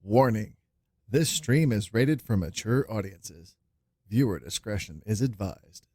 Warning: this stream is rated for mature audiences. Viewer discretion is advised.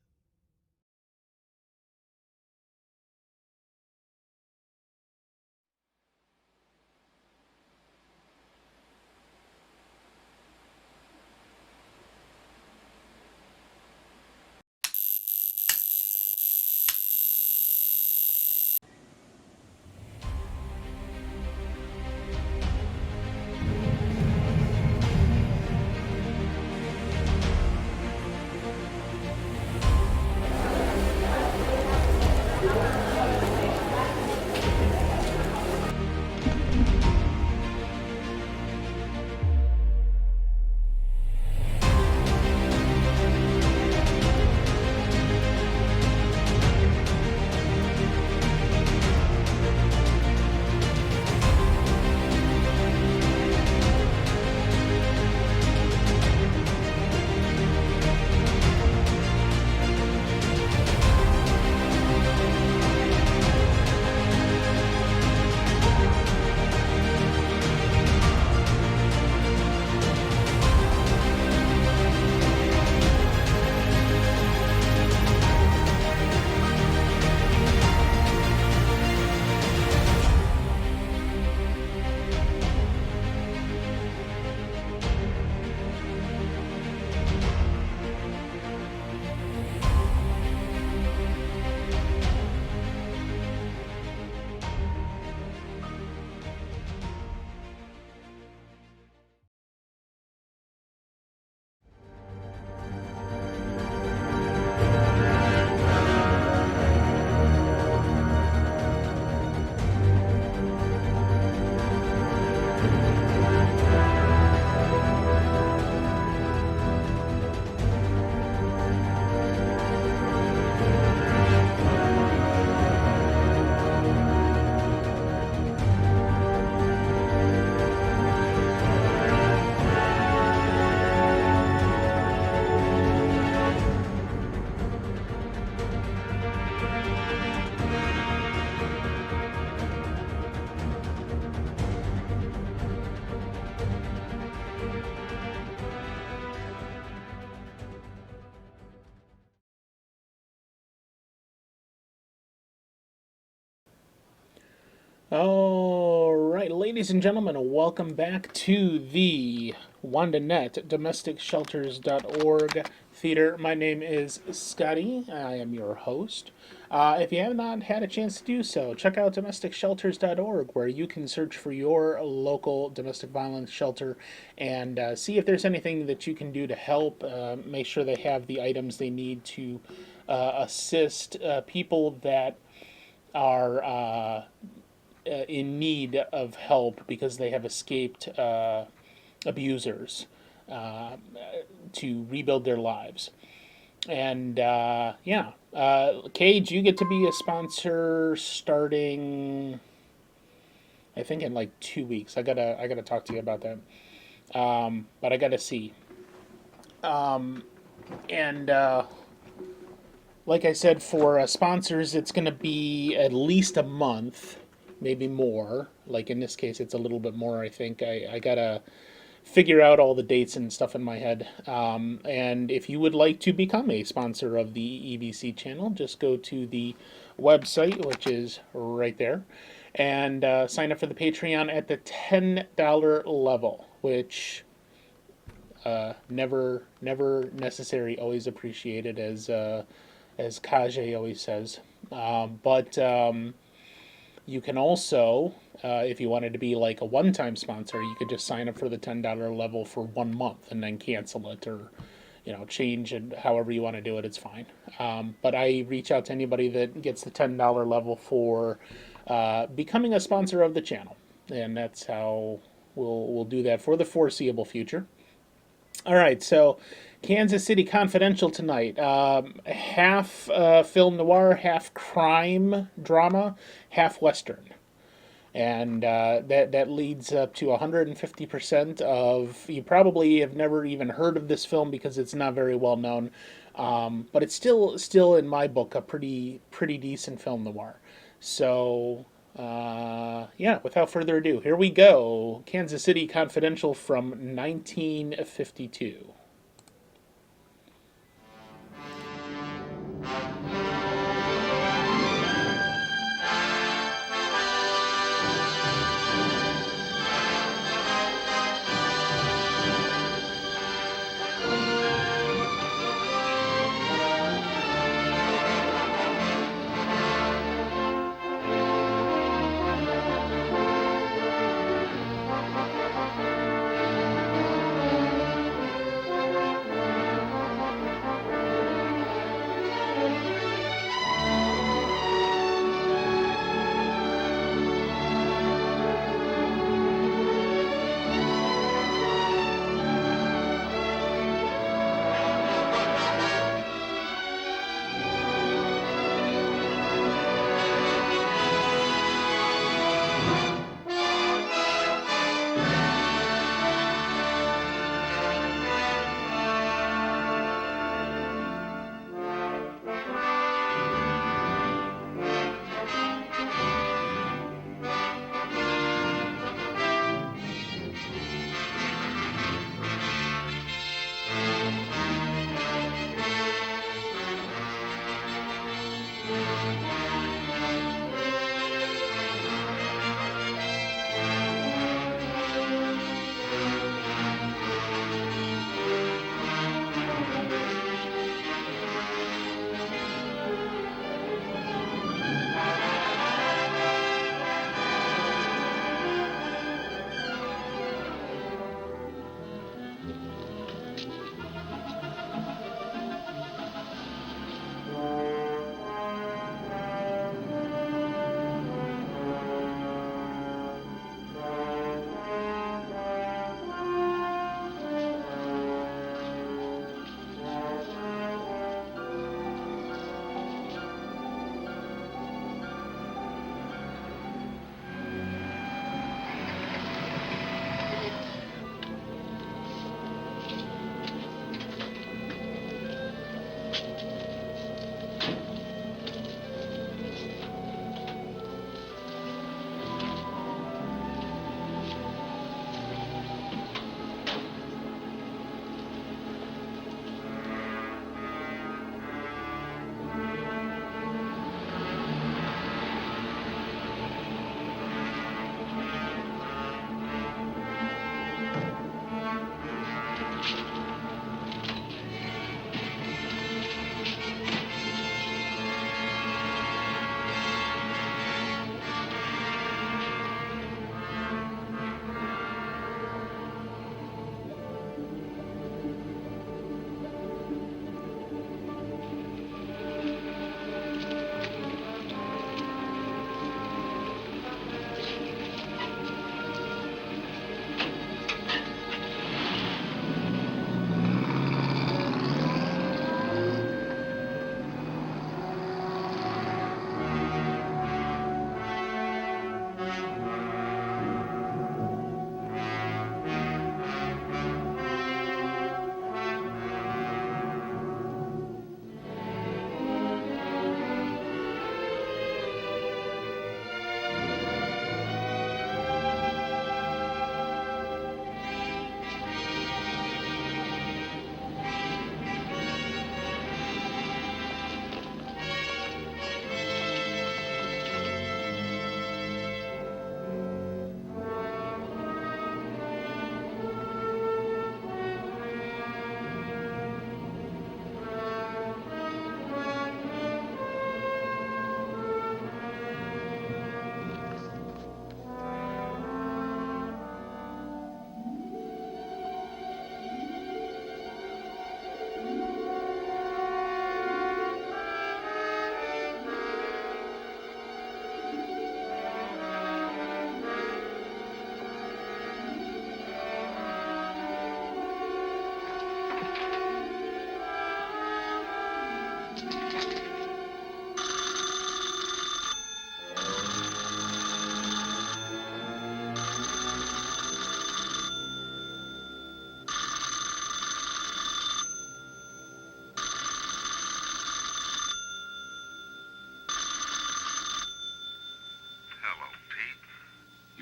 All right, ladies and gentlemen, welcome back to the WandaNet DomesticShelters.org theater. My name is Scotty. I am your host. If you have not had a chance to do so, check out DomesticShelters.org, where you can search for your local domestic violence shelter and see if there's anything that you can do to help. Make sure they have the items they need to assist people that are in need of help because they have escaped abusers uh, to rebuild their lives. And Cage, you get to be a sponsor starting, I think, in like 2 weeks. I gotta talk to you about that. But I gotta see. And Like I said, for sponsors, it's gonna be at least a month, maybe more. Like in this case, it's a little bit more. I think I gotta figure out all the dates and stuff in my head. And if you would like to become a sponsor of the EBC channel, just go to the website, which is right there, and sign up for the Patreon at the $10 level, which never necessary, always appreciated, as Kage always says. But You can also, if you wanted to be like a one-time sponsor, you could just sign up for the $10 level for 1 month and then cancel it, or change it however you want to do it. It's fine. But I reach out to anybody that gets the $10 level for becoming a sponsor of the channel, and that's how we'll do that for the foreseeable future. All right, so Kansas City Confidential tonight. Half film noir, half crime drama, half western, and that leads up to 150% of you probably have never even heard of this film because it's not very well known, but it's still in my book a pretty decent film noir. So Yeah, without further ado, here we go. Kansas City Confidential from 1952.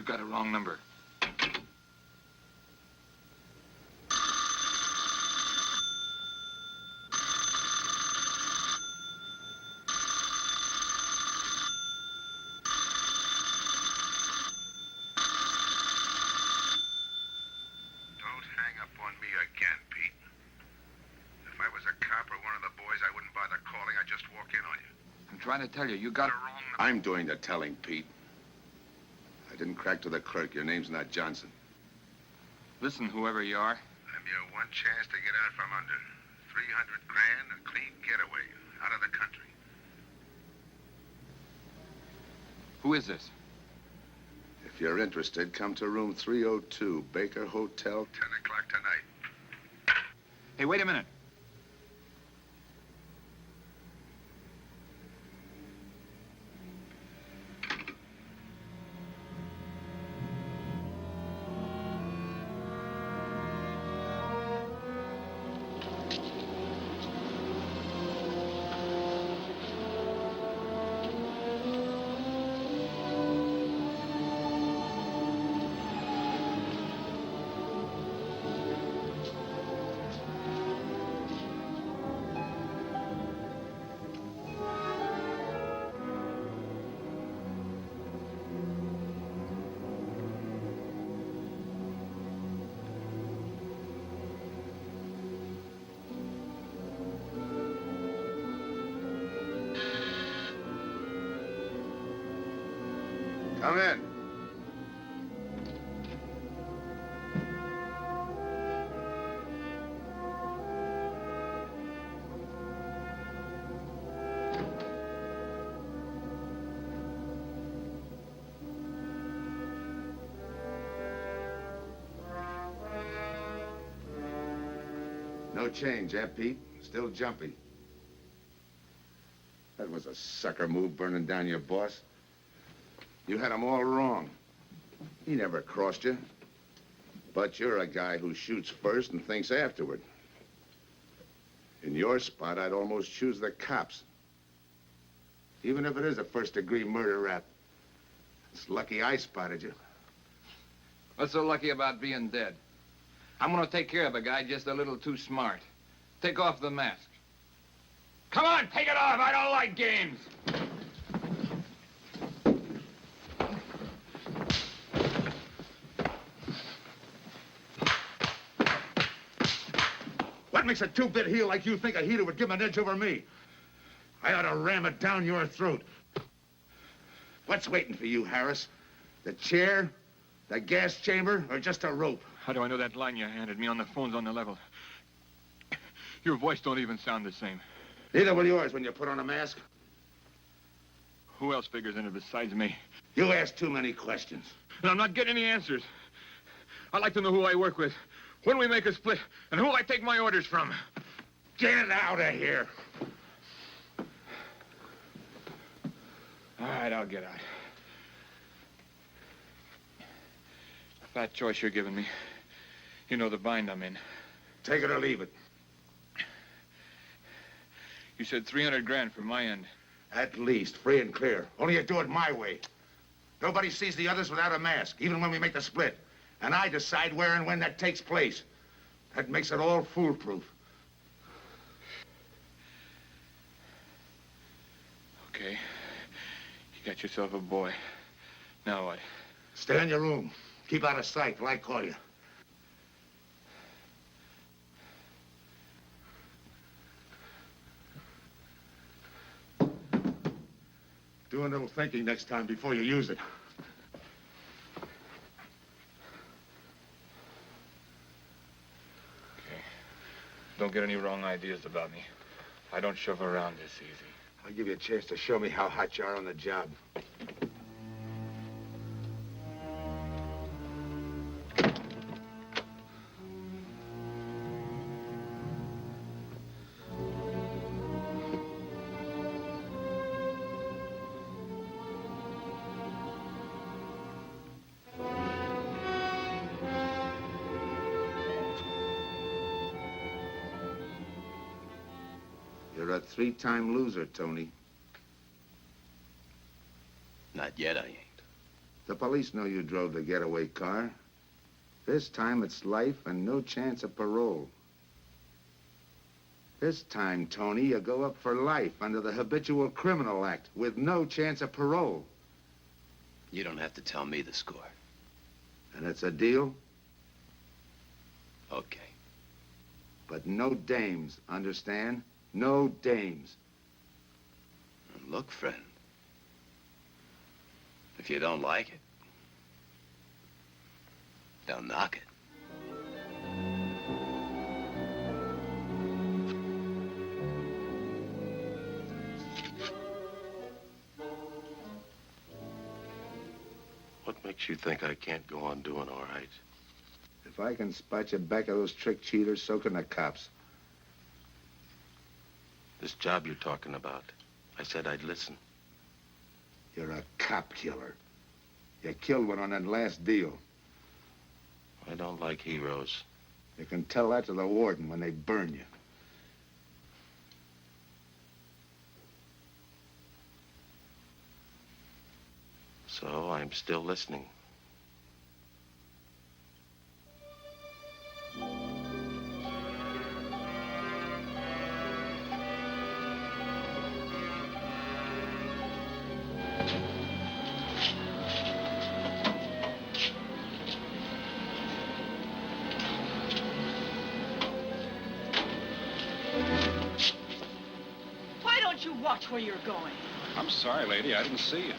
You got a wrong number. Don't hang up on me again, Pete. If I was a cop or one of the boys, I wouldn't bother calling. I'd just walk in on you. I'm trying to tell you, you got The wrong number. I'm doing the telling, Pete. I didn't crack to the clerk. Your name's not Johnson. Listen, whoever you are. I'm your one chance to get out from under. 300 grand, a clean getaway, out of the country. Who is this? If you're interested, come to room 302, Baker Hotel, 10 o'clock tonight. Hey, wait a minute. Come in. No change, eh, Pete? Still jumpy. That was a sucker move, burning down your boss. You had him all wrong. He never crossed you. But you're a guy who shoots first and thinks afterward. In your spot, I'd almost choose the cops. Even if it is a first-degree murder rap. It's lucky I spotted you. What's so lucky about being dead? I'm gonna take care of a guy just a little too smart. Take off the mask. Come on, take it off. I don't like games. What makes a two-bit heel like you think a heater would give him an edge over me? I ought to ram it down your throat. What's waiting for you, Harris? The chair, the gas chamber, or just a rope? How do I know that line you handed me on the phone's on the level? Your voice don't even sound the same. Neither will yours when you put on a mask. Who else figures in it besides me? You ask too many questions. And I'm not getting any answers. I'd like to know who I work with, when we make a split, and who I take my orders from. Get out of here. All right, I'll get out. That choice you're giving me. You know the bind I'm in. Take it or leave it. You said 300 grand for my end. At least, free and clear. Only you do it my way. Nobody sees the others without a mask, even when we make the split. And I decide where and when that takes place. That makes it all foolproof. Okay. You got yourself a boy. Now what? Stay in your room. Keep out of sight till I call you. Do a little thinking next time before you use it. Okay. Don't get any wrong ideas about me. I don't shove around this easy. I'll give you a chance to show me how hot you are on the job. You're a three-time loser, Tony. Not yet, I ain't. The police know you drove the getaway car. This time it's life and no chance of parole. This time, Tony, you go up for life under the Habitual Criminal Act with no chance of parole. You don't have to tell me the score. And it's a deal, Okay. but no dames, understand? No dames. Look, friend. If you don't like it, don't knock it. What makes you think I can't go on doing all right? If I can spot you back of those trick cheaters, so can the cops. This job you're talking about, I said I'd listen. You're a cop killer. You killed one on that last deal. I don't like heroes. You can tell that to the warden when they burn you. So I'm still listening. Why don't you watch where you're going? I'm sorry, lady. I didn't see you.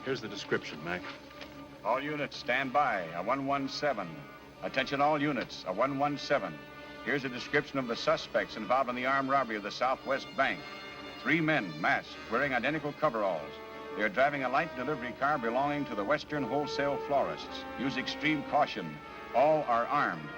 Here's the description, Mac. All units, stand by. A 117. Attention all units, a 117. Here's a description of the suspects involved in the armed robbery of the Southwest Bank. 3 men, masked, wearing identical coveralls. They are driving a light delivery car belonging to the Western Wholesale Florists. Use extreme caution. All are armed.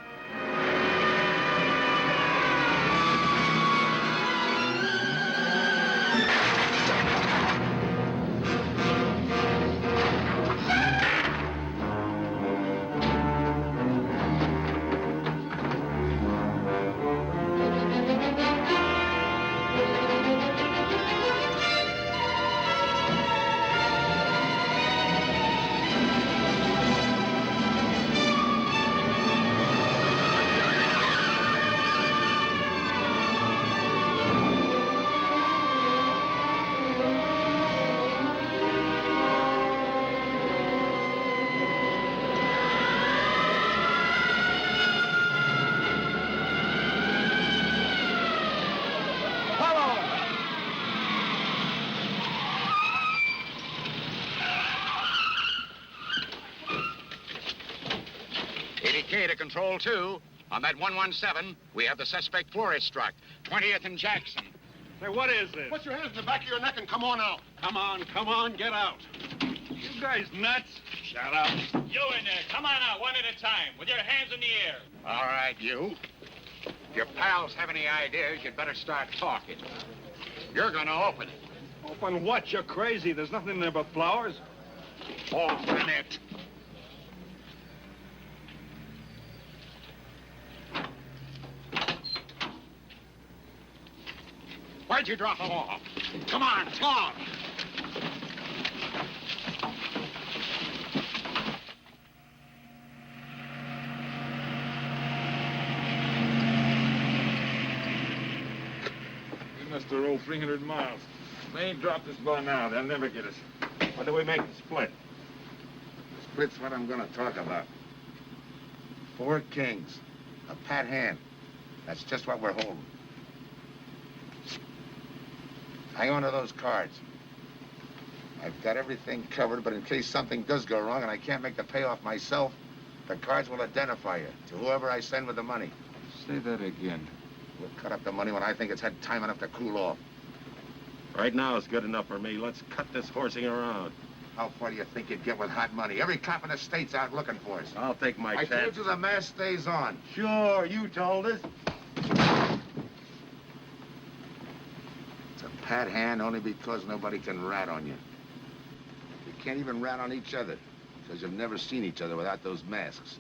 ADK to Control 2. On that 117, we have the suspect florist struck. 20th and Jackson. Say, what is this? Put your hands in the back of your neck and come on out. Come on, get out. You guys nuts? Shut up. You in there, come on out, one at a time, with your hands in the air. All right, you. If your pals have any ideas, you'd better start talking. You're gonna open it. Open what? You're crazy. There's nothing in there but flowers. Open it. Why'd you drop them off? Come on, talk. We must have rolled 300 miles. They ain't dropped us by now. They'll never get us. When do we make the split? Split's what I'm gonna talk about. 4 kings. A pat hand. That's just what we're holding. Hang on to those cards. I've got everything covered, but in case something does go wrong and I can't make the payoff myself, the cards will identify you to whoever I send with the money. Say that again. We'll cut up the money when I think it's had time enough to cool off. Right now is good enough for me. Let's cut this horsing around. How far do you think you'd get with hot money? Every cop in the state's out looking for us. I'll take my I chance. told you the mask stays on. Sure, you told us. It's a pat hand only because nobody can rat on you. You can't even rat on each other because you've never seen each other without those masks.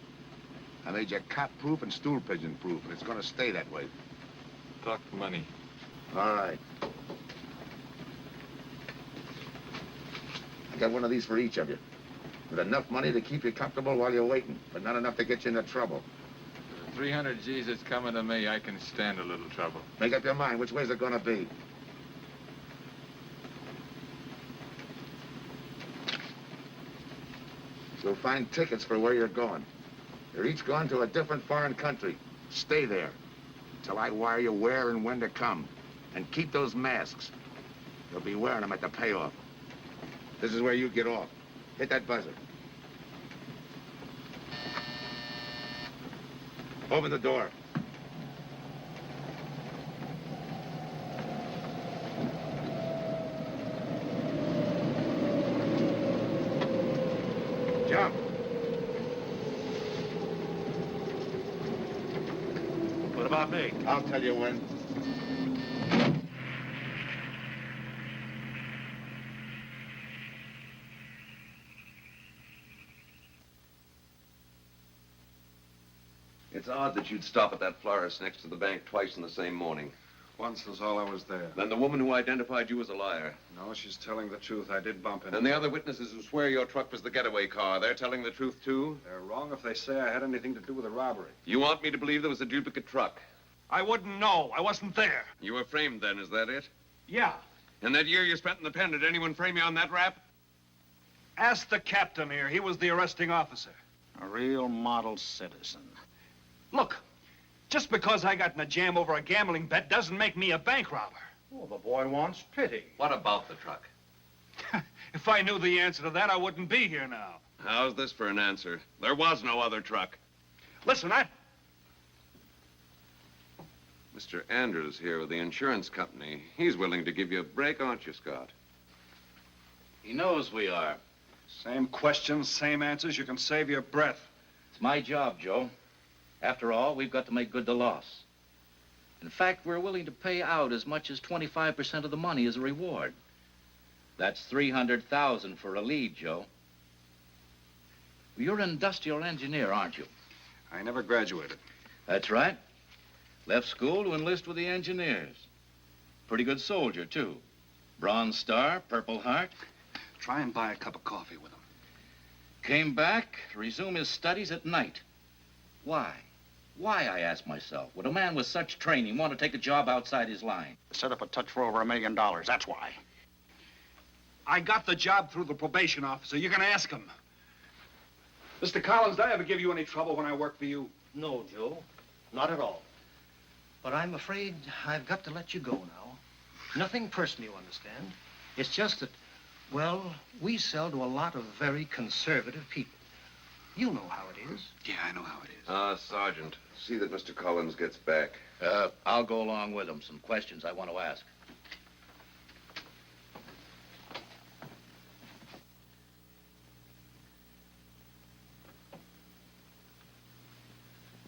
I made you cop-proof and stool pigeon-proof, and it's going to stay that way. Talk money. All right. I got one of these for each of you. With enough money to keep you comfortable while you're waiting, but not enough to get you into trouble. For the 300 G's that's coming to me, I can stand a little trouble. Make up your mind, which way's it gonna be? You'll find tickets for where you're going. You're each going to a different foreign country. Stay there till I wire you where and when to come. And keep those masks. You'll be wearing them at the payoff. This is where you get off. Hit that buzzer. Open the door. Jump. What about me? I'll tell you when. It's odd that you'd stop at that florist next to the bank twice in the same morning. Once was all I was there. Then the woman who identified you as a liar. No, she's telling the truth. I did bump into And the other witnesses who swear your truck was the getaway car, they're telling the truth too? They're wrong if they say I had anything to do with the robbery. You want me to believe there was a duplicate truck? I wouldn't know. I wasn't there. You were framed then, is that it? Yeah. And that year you spent in the pen, did anyone frame you on that rap? Ask the captain here. He was the arresting officer. A real model citizen. Look, just because I got in a jam over a gambling bet doesn't make me a bank robber. Oh, the boy wants pity. What about the truck? If I knew the answer to that, I wouldn't be here now. How's this for an answer? There was no other truck. Listen, Mr. Andrews here with the insurance company. He's willing to give you a break, aren't you, Scott? He knows we are. Same questions, same answers. You can save your breath. It's my job, Joe. After all, we've got to make good the loss. In fact, we're willing to pay out as much as 25% of the money as a reward. That's $300,000 for a lead, Joe. You're an industrial engineer, aren't you? I never graduated. That's right. Left school to enlist with the engineers. Pretty good soldier, too. Bronze Star, Purple Heart. Try and buy a cup of coffee with him. Came back to resume his studies at night. Why? Why, I ask myself, would a man with such training want to take a job outside his line? Set up a touch for over $1 million. That's why. I got the job through the probation officer. You can ask him. Mr. Collins, did I ever give you any trouble when I worked for you? No, Joe. Not at all. But I'm afraid I've got to let you go now. Nothing personal, you understand. It's just that, well, we sell to a lot of very conservative people. You know how it is. Yeah, I know how it is. Sergeant, see that Mr. Collins gets back. I'll go along with him. Some questions I want to ask.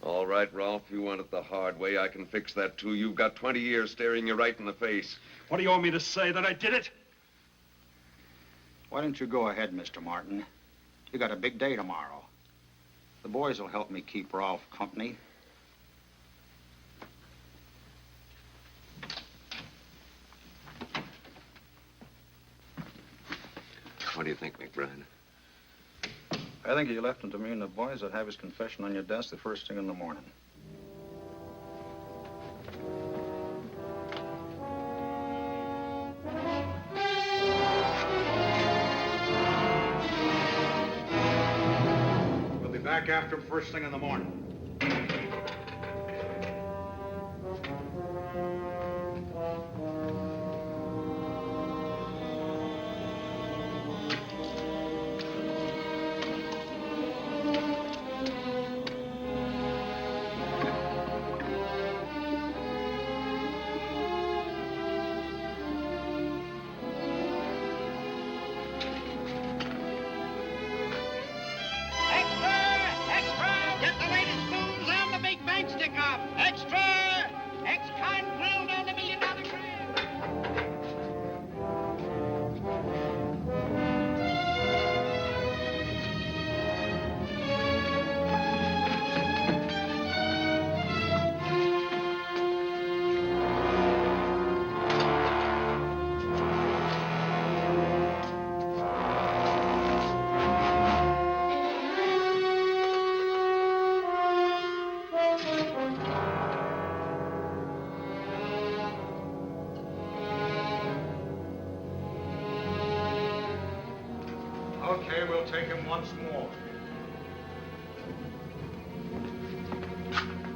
All right, Rolf, you want it the hard way. I can fix that, too. You've got 20 years staring you right in the face. What do you want me to say, that I did it? Why don't you go ahead, Mr. Martin? You got a big day tomorrow. The boys will help me keep Rolf company. What do you think, McBride? I think you left him to me and the boys would have his confession on your desk the first thing in the morning. We'll be back after him first thing in the morning. Okay, we'll take him once more.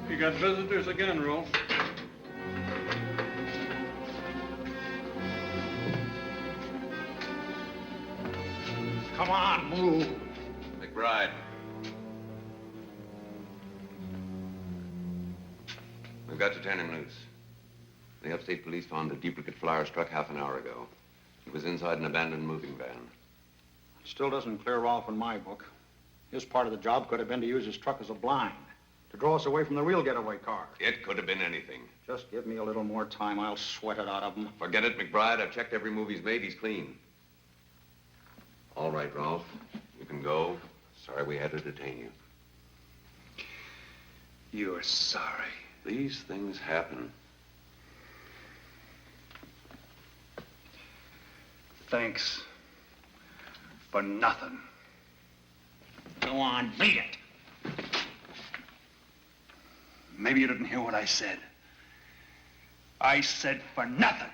You got visitors again, Rolf. Come on, move. McBride. We've got to turn him loose. The upstate police found a duplicate flyer struck half an hour ago. It was inside an abandoned moving van. Still doesn't clear Rolf in my book. His part of the job could have been to use his truck as a blind, to draw us away from the real getaway car. It could have been anything. Just give me a little more time. I'll sweat it out of him. Forget it, McBride. I've checked every move he's made. He's clean. All right, Rolf. You can go. Sorry we had to detain you. You're sorry. These things happen. Thanks. For nothing. Go on, beat it. Maybe you didn't hear what I said. I said for nothing.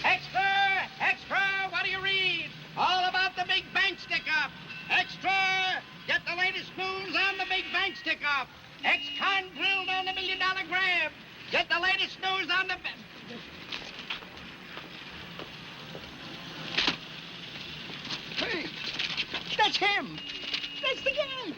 Extra! Extra! What do you read? All about the big bank stick-up. Extra! Get the latest news on the big bank stick-up. Ex-con drilled on the $1 million grab. Get the latest news on the... Hey, that's him. That's the guy.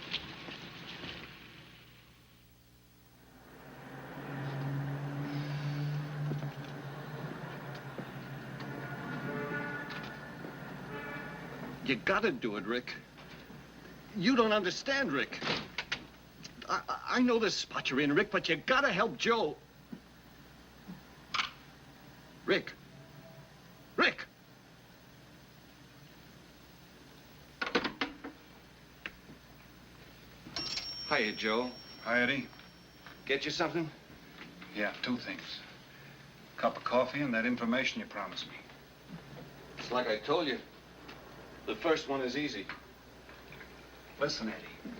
You gotta do it, Rick. You don't understand, Rick. I know this spot you're in, Rick, but you gotta help Joe. Rick. Rick! Hiya, Joe. Hi, Eddie. Get you something? Yeah, two things. Cup of coffee and that information you promised me. It's like I told you. The first one is easy. Listen, Eddie.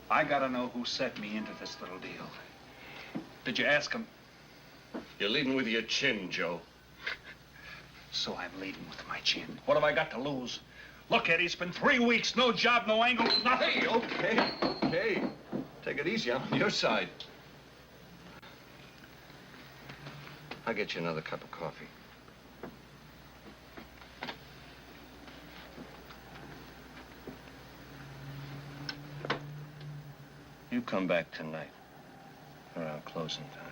I gotta know who set me into this little deal. Did you ask him? You're leading with your chin, Joe. So I'm leading with my chin. What have I got to lose? Look, Eddie, it's been 3 weeks. No job, no angle, nothing. Hey, okay. Take it easy. I'm on your side. I'll get you another cup of coffee. You come back tonight, around closing time.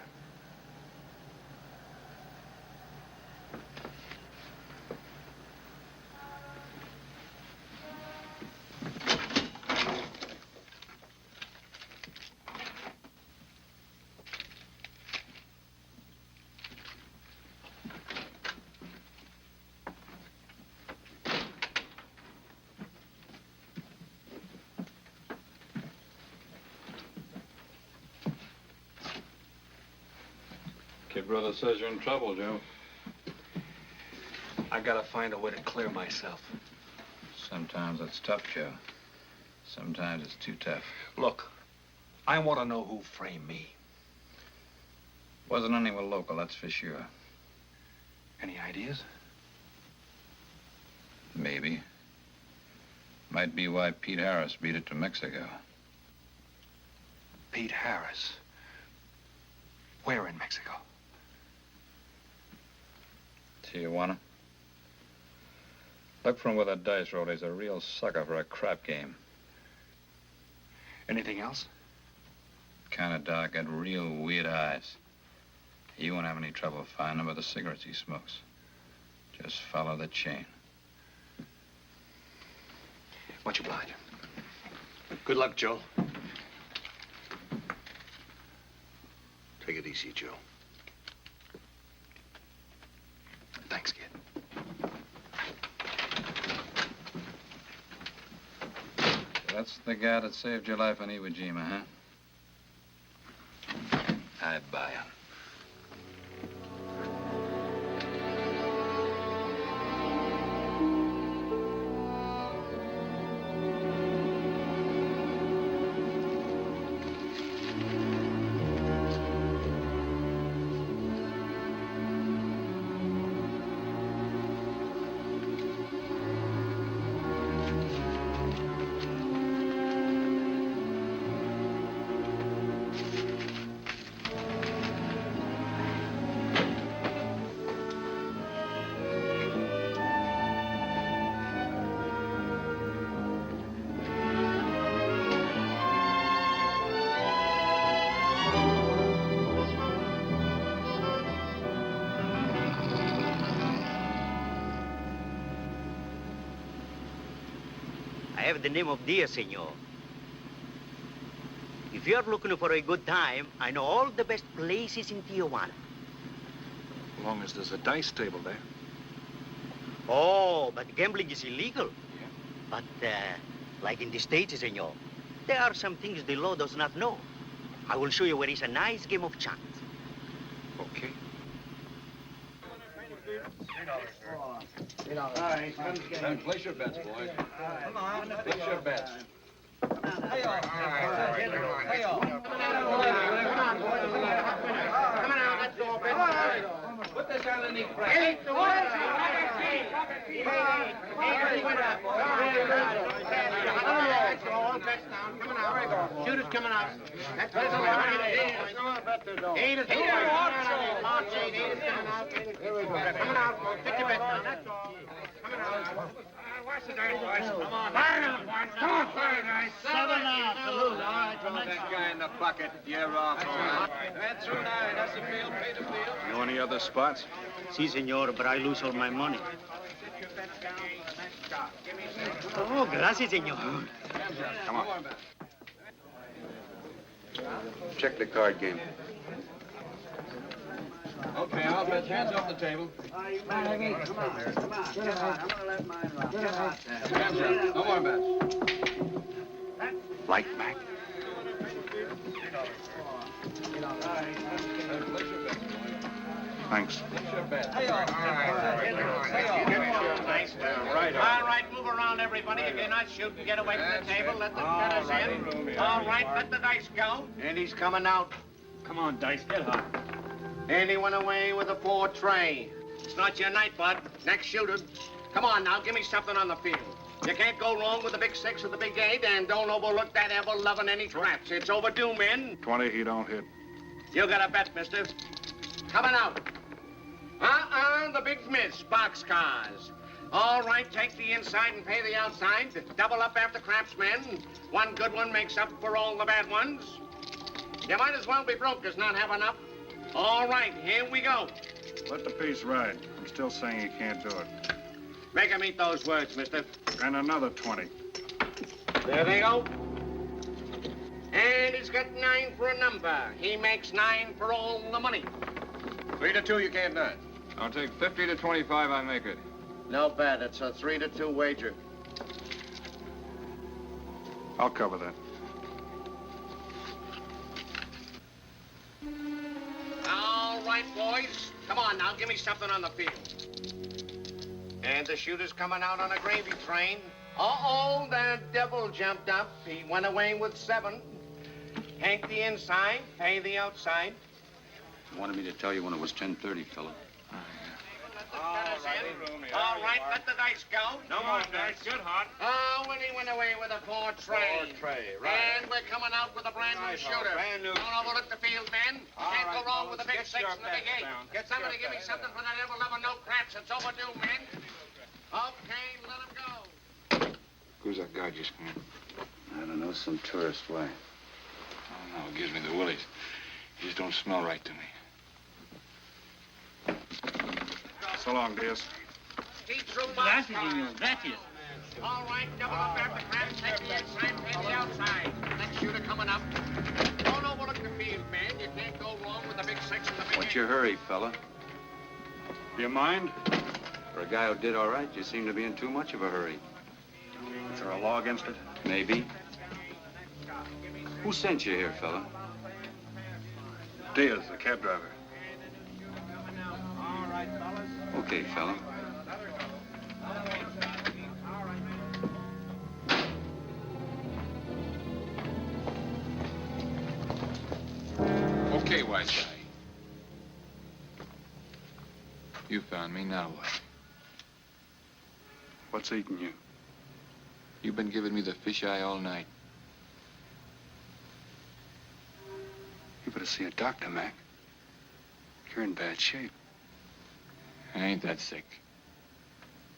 Your brother says you're in trouble, Joe. I gotta find a way to clear myself. Sometimes it's tough, Joe. Sometimes it's too tough. Look, I want to know who framed me. Wasn't anyone local, that's for sure. Any ideas? Maybe. Might be why Pete Harris beat it to Mexico. Pete Harris. Where in Mexico? Tijuana. Look for him with a dice roll. He's a real sucker for a crap game. Anything else? Kind of dark, got real weird eyes. You won't have any trouble finding him with the cigarettes he smokes. Just follow the chain. Much obliged. Good luck, Joe. Take it easy, Joe. Thanks, kid. That's the guy that saved your life on Iwo Jima, huh? I buy him. I have the name of Diaz, senor. If you're looking for a good time, I know all the best places in Tijuana. As long as there's a dice table there. Oh, but gambling is illegal. Yeah. But, like in the States, senor, there are some things the law does not know. I will show you where is a nice game of chance. Okay. Then place your bets, boys. Come on. Place your bets. Hey, all. Hey, all. Come on out, let's go. Put this on the knee press. Eight to one. Shooter's coming out. That's what it's all right. Eight is coming out. March 8, 8 is coming out. Coming out. Pick your bet now. That's all. Coming out. Watch the dice, boys. Come on. Fire them, boys. Come on, fire guys. 7 out. Salute. All right. Throw that guy in the bucket. You're off. That's through 9. That's the field. Pay the field. You know any other spots? Si, senor, but I lose all my money. Oh, gracias, senor. Come on. Check the card game. Okay, I'll bet hands off the table. Hands up. No more bets. Light back. Thanks. All right, move around, everybody. If you're not shooting, get away from the table. Let the fellas in. All right, let the dice go. And he's coming out. Come on, Dice, get hot. And he went away with a 4 tray. It's not your night, bud. Next shooter. Come on now, give me something on the field. You can't go wrong with the big 6 or the big 8, and don't overlook that ever-loving any traps. It's overdue, men. 20, he don't hit. You got a bet, mister. Coming out. The big miss, boxcars. All right, take the inside and pay the outside. Double up after craps, men. One good one makes up for all the bad ones. You might as well be broke as not have enough. All right, here we go. Let the piece ride. I'm still saying you can't do it. Make him eat those words, mister. And another 20. There they go. And he's got 9 for a number. He makes 9 for all the money. 3 to 2, you can't none. I'll take 50 to 25, I make it. No bad. It's a 3 to 2 wager. I'll cover that. All right, right, boys. Come on now, give me something on the field. And the shooter's coming out on a gravy train. Uh-oh, the devil jumped up. He went away with 7. Hank the inside, pay the outside. Wanted me to tell you when it was 10:30, fella. All right, let the dice go. No more dice. Good hot. Oh, when he went away with a 4 tray. 4 tray, right. And we're coming out with a brand new shooter. Brand new. Don't overlook the field, men. All Can't right, go wrong fellas, with the big get 6 your and the big bets 8. down. Get somebody Get give me your something for that ever-loving no craps. It's overdue, men. Okay, let him go. Who's that guy just come in? I don't know, some tourist. Why? Oh, no, it gives me the willies. He just don't smell right to me. So long, Diaz. Keep through my All right, double up after crabs. Take the inside, pay the outside. Next shooter coming up. Don't overlook the field, man. You can't go wrong with the big 6 and the big 8. What's your hurry, fella? Do you mind? For a guy who did all right, you seem to be in too much of a hurry. Is there a law against it? Maybe. Who sent you here, fella? Diaz, the cab driver. Okay, fella. Okay, wise guy. You found me, now what? What's eating you? You've been giving me the fisheye all night. You better see a doctor, Mac. You're in bad shape. I ain't that sick.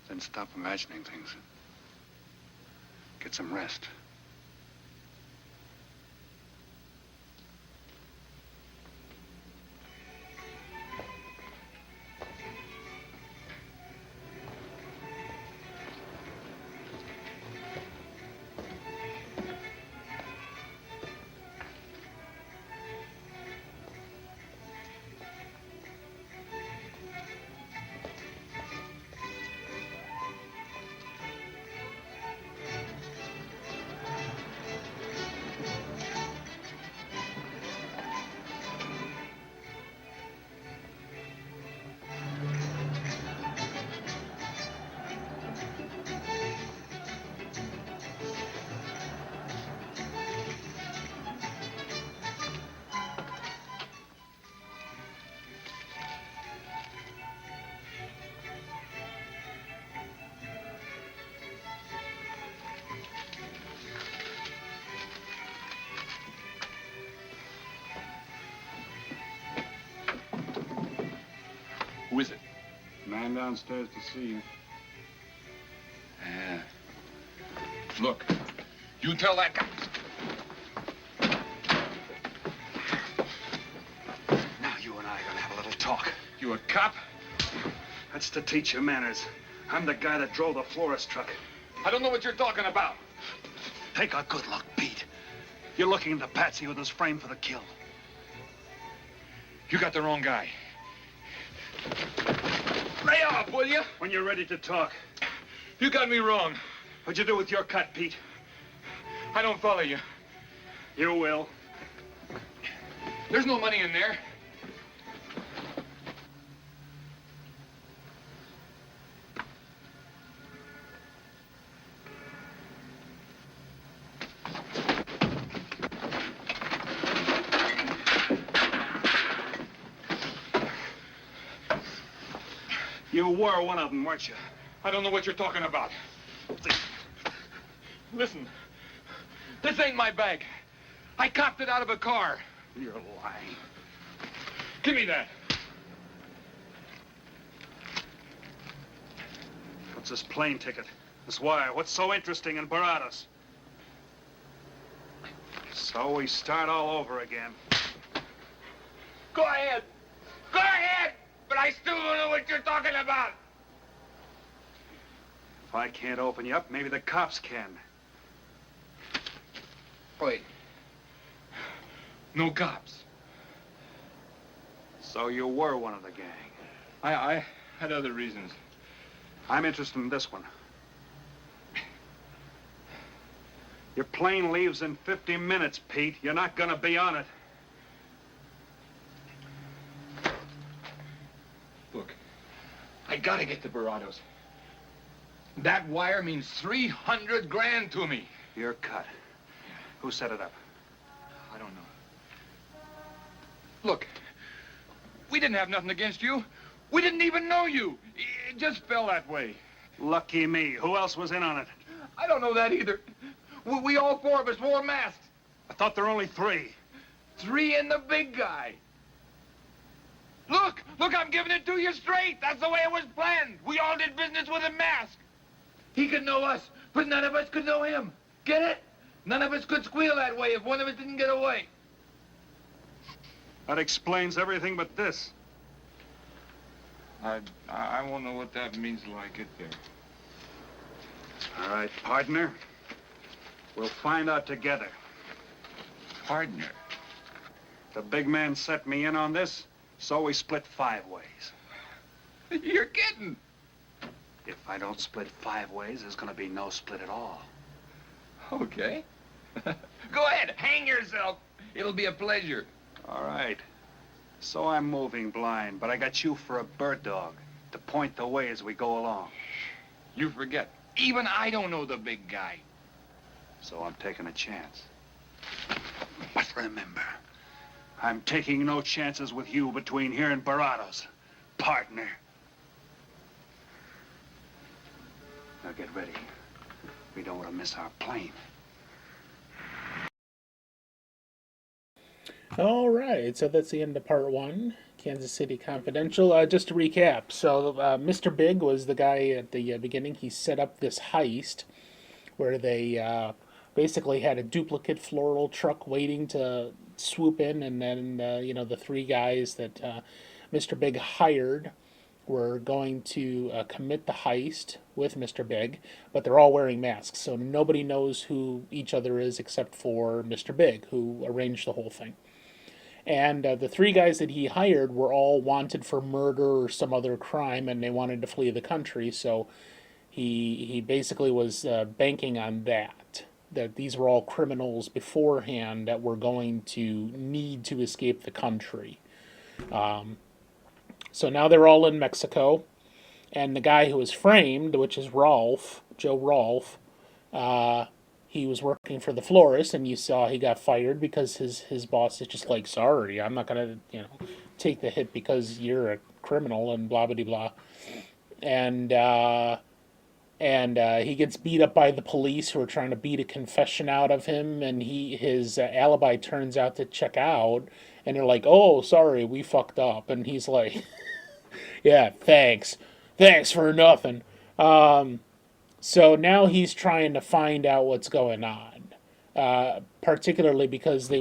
Then stop imagining things. Get some rest. Who is it? Man downstairs to see you. Yeah. Look, you tell that guy. Now you and I are gonna have a little talk. You a cop? That's to teach you manners. I'm the guy that drove the florist truck. I don't know what you're talking about. Take a good look, Pete. You're looking into Patsy with his frame for the kill. You got the wrong guy. Lay off, will you? When you're ready to talk. You got me wrong. What'd you do with your cut, Pete? I don't follow you. You will. There's no money in there. You were one of them, weren't you? I don't know what you're talking about. Listen, this ain't my bag. I copped it out of a car. You're lying. Give me that. What's this plane ticket? This wire? What's so interesting in Baradas? So we start all over again. Go ahead. Go ahead. But I still don't know what you're talking about. If I can't open you up, maybe the cops can. Wait. No cops. So you were one of the gang. I had other reasons. I'm interested in this one. Your plane leaves in 50 minutes, Pete. You're not gonna be on it. I gotta get to Barados. That wire means 300 grand to me. You're cut. Who set it up? I don't know. Look, we didn't have nothing against you. We didn't even know you. It just fell that way. Lucky me. Who else was in on it? I don't know that either. We all four of us wore masks. I thought there were only 3. 3 and the big guy. Look, I'm giving it to you straight. That's the way it was planned. We all did business with a mask. He could know us, but none of us could know him. Get it? None of us could squeal that way if one of us didn't get away. That explains everything but this. I won't know what that means till I get there. All right, partner. We'll find out together. Partner? The big man set me in on this, so we split 5 ways. You're kidding. If I don't split 5 ways, there's gonna be no split at all. Okay. Go ahead, hang yourself. It'll be a pleasure. All right. So I'm moving blind, but I got you for a bird dog to point the way as we go along. You forget. Even I don't know the big guy. So I'm taking a chance. But remember, I'm taking no chances with you between here and Barados, partner. Now get ready. We don't want to miss our plane. All right, so that's the end of part 1, Kansas City Confidential. Just to recap, so Mr. Big was the guy at the beginning. He set up this heist where they basically had a duplicate floral truck waiting to swoop in, and then the 3 guys that Mr. Big hired were going to commit the heist with Mr. Big, but they're all wearing masks, so nobody knows who each other is except for Mr. Big, who arranged the whole thing. And the 3 guys that he hired were all wanted for murder or some other crime, and they wanted to flee the country, so he basically was banking on that these were all criminals beforehand that were going to need to escape the country. So now they're all in Mexico, and the guy who was framed, which is Joe Rolfe, he was working for the florist, and you saw he got fired because his boss is just like, sorry, I'm not going to take the hit because you're a criminal and blah, blah, blah. And he gets beat up by the police who are trying to beat a confession out of him, and his alibi turns out to check out, and they're like, oh, sorry, we fucked up. And he's like, yeah, thanks for nothing. So now he's trying to find out what's going on, particularly because the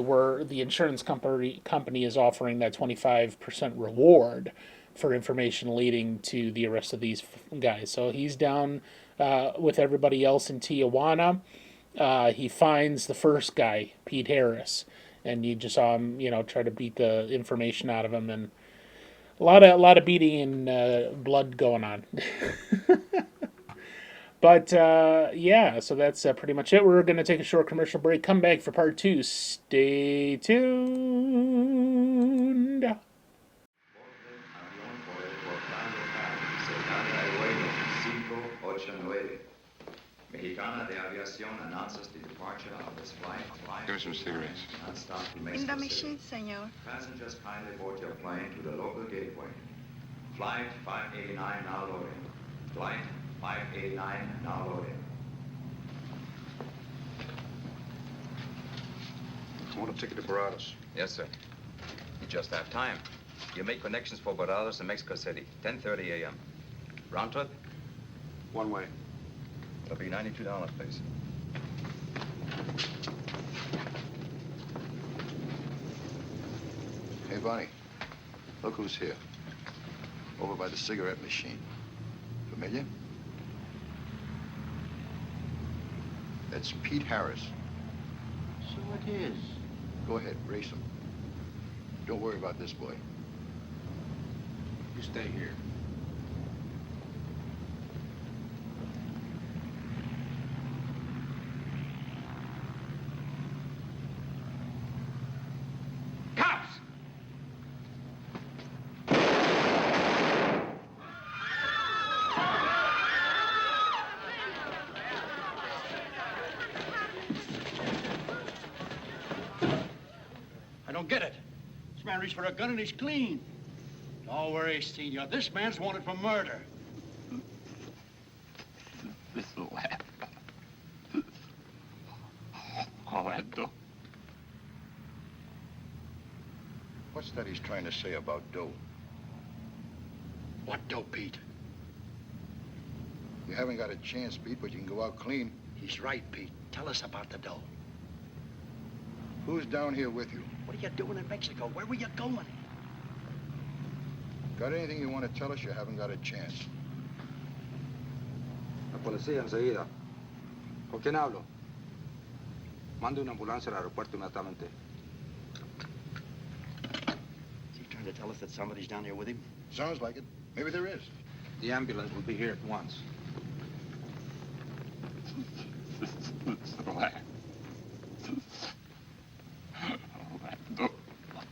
insurance company is offering that 25% reward for information leading to the arrest of these guys. So he's down with everybody else in Tijuana. He finds the first guy, Pete Harris, and you just saw him, try to beat the information out of him, and a lot of beating and blood going on. But yeah, so that's pretty much it. We're going to take a short commercial break. Come back for part 2. Stay tuned. Mexicana de Aviación announces the departure of this flight. Give me some cigarettes. Non-stop to In Mexico the City. machine, senor. Passengers kindly board your plane to the local gateway. Flight 589 now loading. Flight 589 now loading. I want a ticket to Barados. Yes, sir. You just have time. You make connections for Barados in Mexico City, 10:30 a.m. Round trip? One way. It'll be $92, please. Hey, Bonnie, look who's here. Over by the cigarette machine. Familiar? That's Pete Harris. So it is. Go ahead, race him. Don't worry about this boy. You stay here. don't get it. This man reached for a gun and he's clean. Don't worry, Senor. This man's wanted for murder. This lad. All that dough. What's that he's trying to say about dough? What dough, Pete? You haven't got a chance, Pete, but you can go out clean. He's right, Pete. Tell us about the dough. Who's down here with you? What are you doing in Mexico? Where were you going? Got anything you want to tell us? You haven't got a chance. La policía enseguida. ¿Con quién hablo? Mande una ambulancia al aeropuerto inmediatamente. Is he trying to tell us that somebody's down here with him? Sounds like it. Maybe there is. The ambulance will be here at once.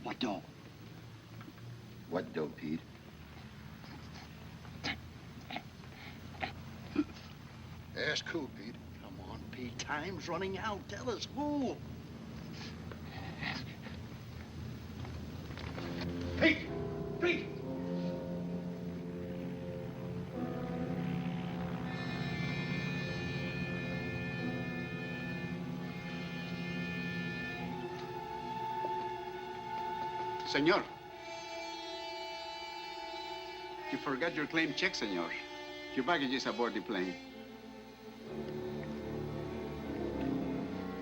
What dough? What dough, Pete? Ask who, Pete? Come on, Pete. Time's running out. Tell us who. Pete! Pete! Senor. You forgot your claim check, senor. Your baggage is aboard the plane.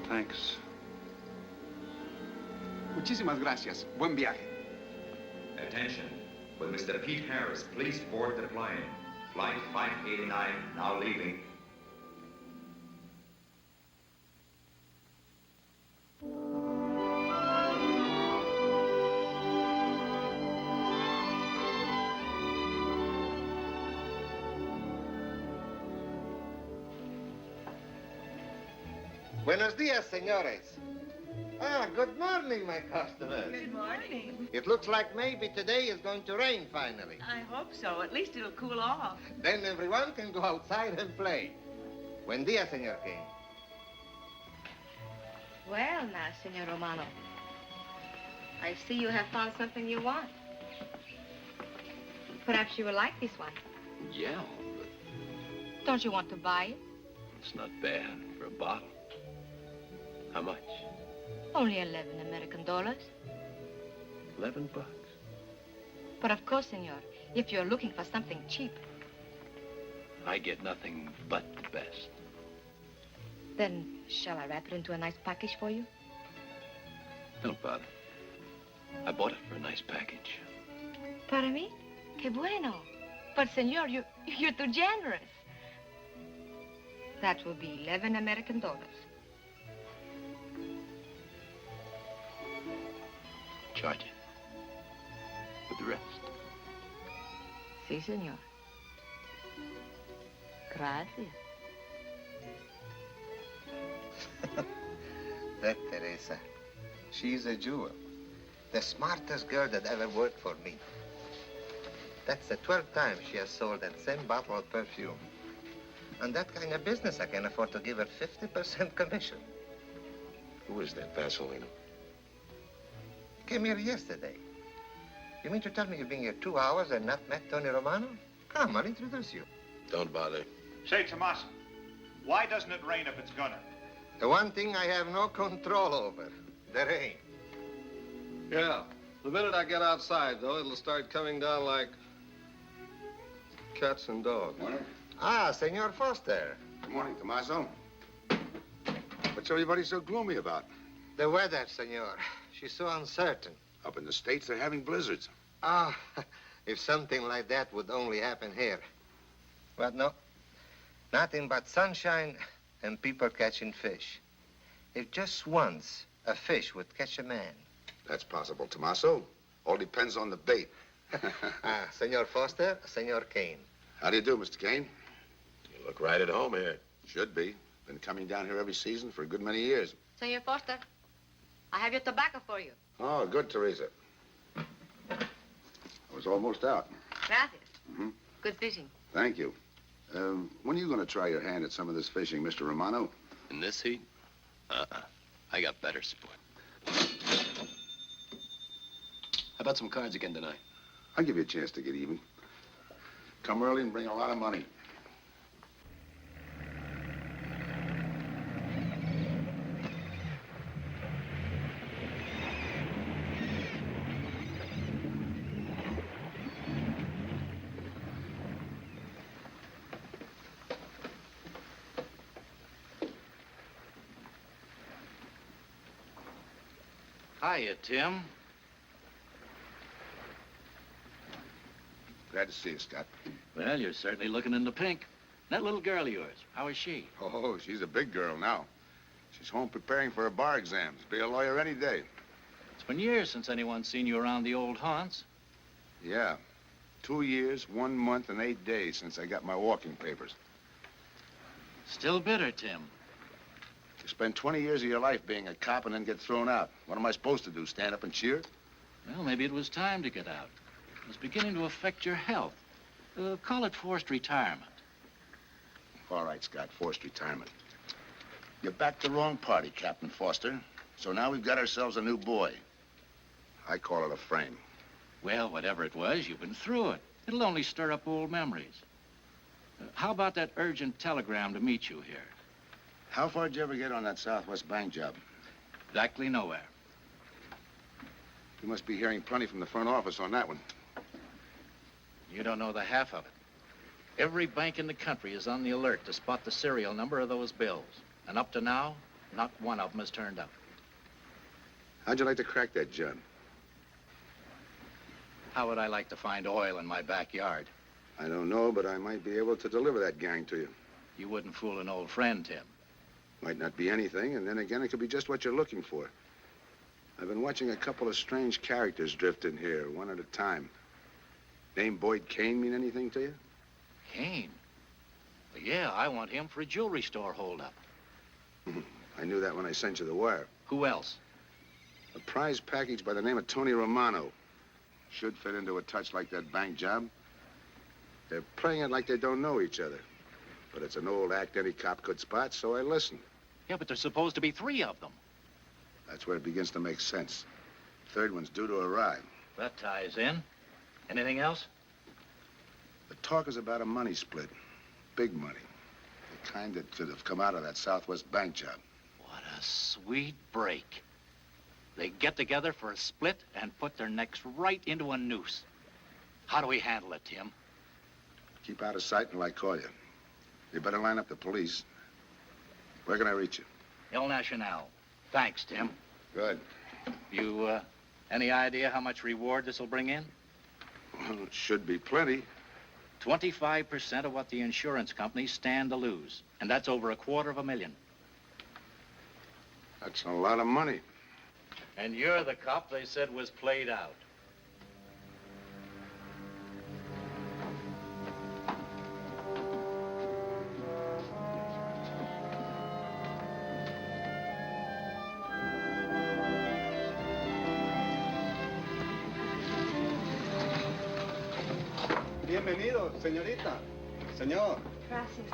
Thanks. Muchísimas gracias. Buen viaje. Attention. Will Mr. Pete Harris please board the plane? Flight 589 now leaving. Buenos dias, senores. Good morning, my customers. Good morning. It looks like maybe today is going to rain finally. I hope so. At least it'll cool off. Then everyone can go outside and play. Buen dia, Senor King. Well, now, Senor Romano, I see you have found something you want. Perhaps you will like this one. Yeah, Don't you want to buy it? it's not bad for a bottle. How much? Only 11 American dollars. $11. But of course, senor, if you're looking for something cheap, I get nothing but the best. then shall I wrap it into a nice package for you? Don't bother. I bought it for a nice package. Para mí? Que bueno. But, senor, you're too generous. That will be 11 American dollars. Charge it. With the rest. Sí, senor. Gracias. That Teresa, she's a jewel. The smartest girl that ever worked for me. That's the 12th time she has sold that same bottle of perfume. On that kind of business, I can afford to give her 50% commission. Who is that Vaseline? Came here yesterday. You mean to tell me you've been here 2 hours and not met Tony Romano? Come, I'll introduce you. Don't bother. Say, Tomas, why doesn't it rain if it's gonna? The one thing I have no control over, the rain. Yeah. The minute I get outside, though, it'll start coming down like cats and dogs. Ah, Senor Foster. Good morning, Tommaso. What's everybody so gloomy about? The weather, senor. She's so uncertain. Up in the States, they're having blizzards. Ah, if something like that would only happen here. But no, nothing but sunshine and people catching fish. If just once a fish would catch a man. That's possible, Tommaso. All depends on the bait. Senor Foster, Senor Kane. How do you do, Mr. Kane? You look right at home here. Should be. Been coming down here every season for a good many years. Senor Foster, I have your tobacco for you. Oh, good, Teresa. I was almost out. Gracias. Mm-hmm. Good fishing. Thank you. When are you going to try your hand at some of this fishing, Mr. Romano? In this heat? I got better sport. How about some cards again tonight? I'll give you a chance to get even. Come early and bring a lot of money. Hiya, Tim. Glad to see you, Scott. Well, you're certainly looking in the pink. That little girl of yours, how is she? Oh, she's a big girl now. She's home preparing for her bar exams. Be a lawyer any day. It's been years since anyone's seen you around the old haunts. Yeah. 2 years, 1 month, and 8 days since I got my walking papers. Still bitter, Tim. You spend 20 years of your life being a cop and then get thrown out. What am I supposed to do, stand up and cheer? Well, maybe it was time to get out. It was beginning to affect your health. Call it forced retirement. All right, Scott, forced retirement. You backed the wrong party, Captain Foster. So now we've got ourselves a new boy. I call it a frame. Well, whatever it was, you've been through it. It'll only stir up old memories. How about that urgent telegram to meet you here? How far did you ever get on that Southwest Bank job? Exactly nowhere. You must be hearing plenty from the front office on that one. You don't know the half of it. Every bank in the country is on the alert to spot the serial number of those bills. And up to now, not one of them has turned up. How'd you like to crack that, John? How would I like to find oil in my backyard? I don't know, but I might be able to deliver that gang to you. You wouldn't fool an old friend, Tim. Might not be anything, and then again, it could be just what you're looking for. I've been watching a couple of strange characters drift in here, one at a time. Name Boyd Kane mean anything to you? Kane? Well, yeah, I want him for a jewelry store holdup. I knew that when I sent you the wire. Who else? A prize package by the name of Tony Romano. Should fit into a touch like that bank job. They're playing it like they don't know each other. But it's an old act any cop could spot, so I listened. Yeah, but there's supposed to be 3 of them. That's where it begins to make sense. Third one's due to arrive. That ties in. Anything else? The talk is about a money split. Big money. The kind that could have come out of that Southwest Bank job. What a sweet break. They get together for a split and put their necks right into a noose. How do we handle it, Tim? Keep out of sight until I call you. You better line up the police. Where can I reach you? El Nacional. Thanks, Tim. Good. You, any idea how much reward this will bring in? Well, it should be plenty. 25% of what the insurance companies stand to lose. And that's over $250,000. That's a lot of money. And you're the cop they said was played out. Bienvenido, señorita. Señor. Gracias.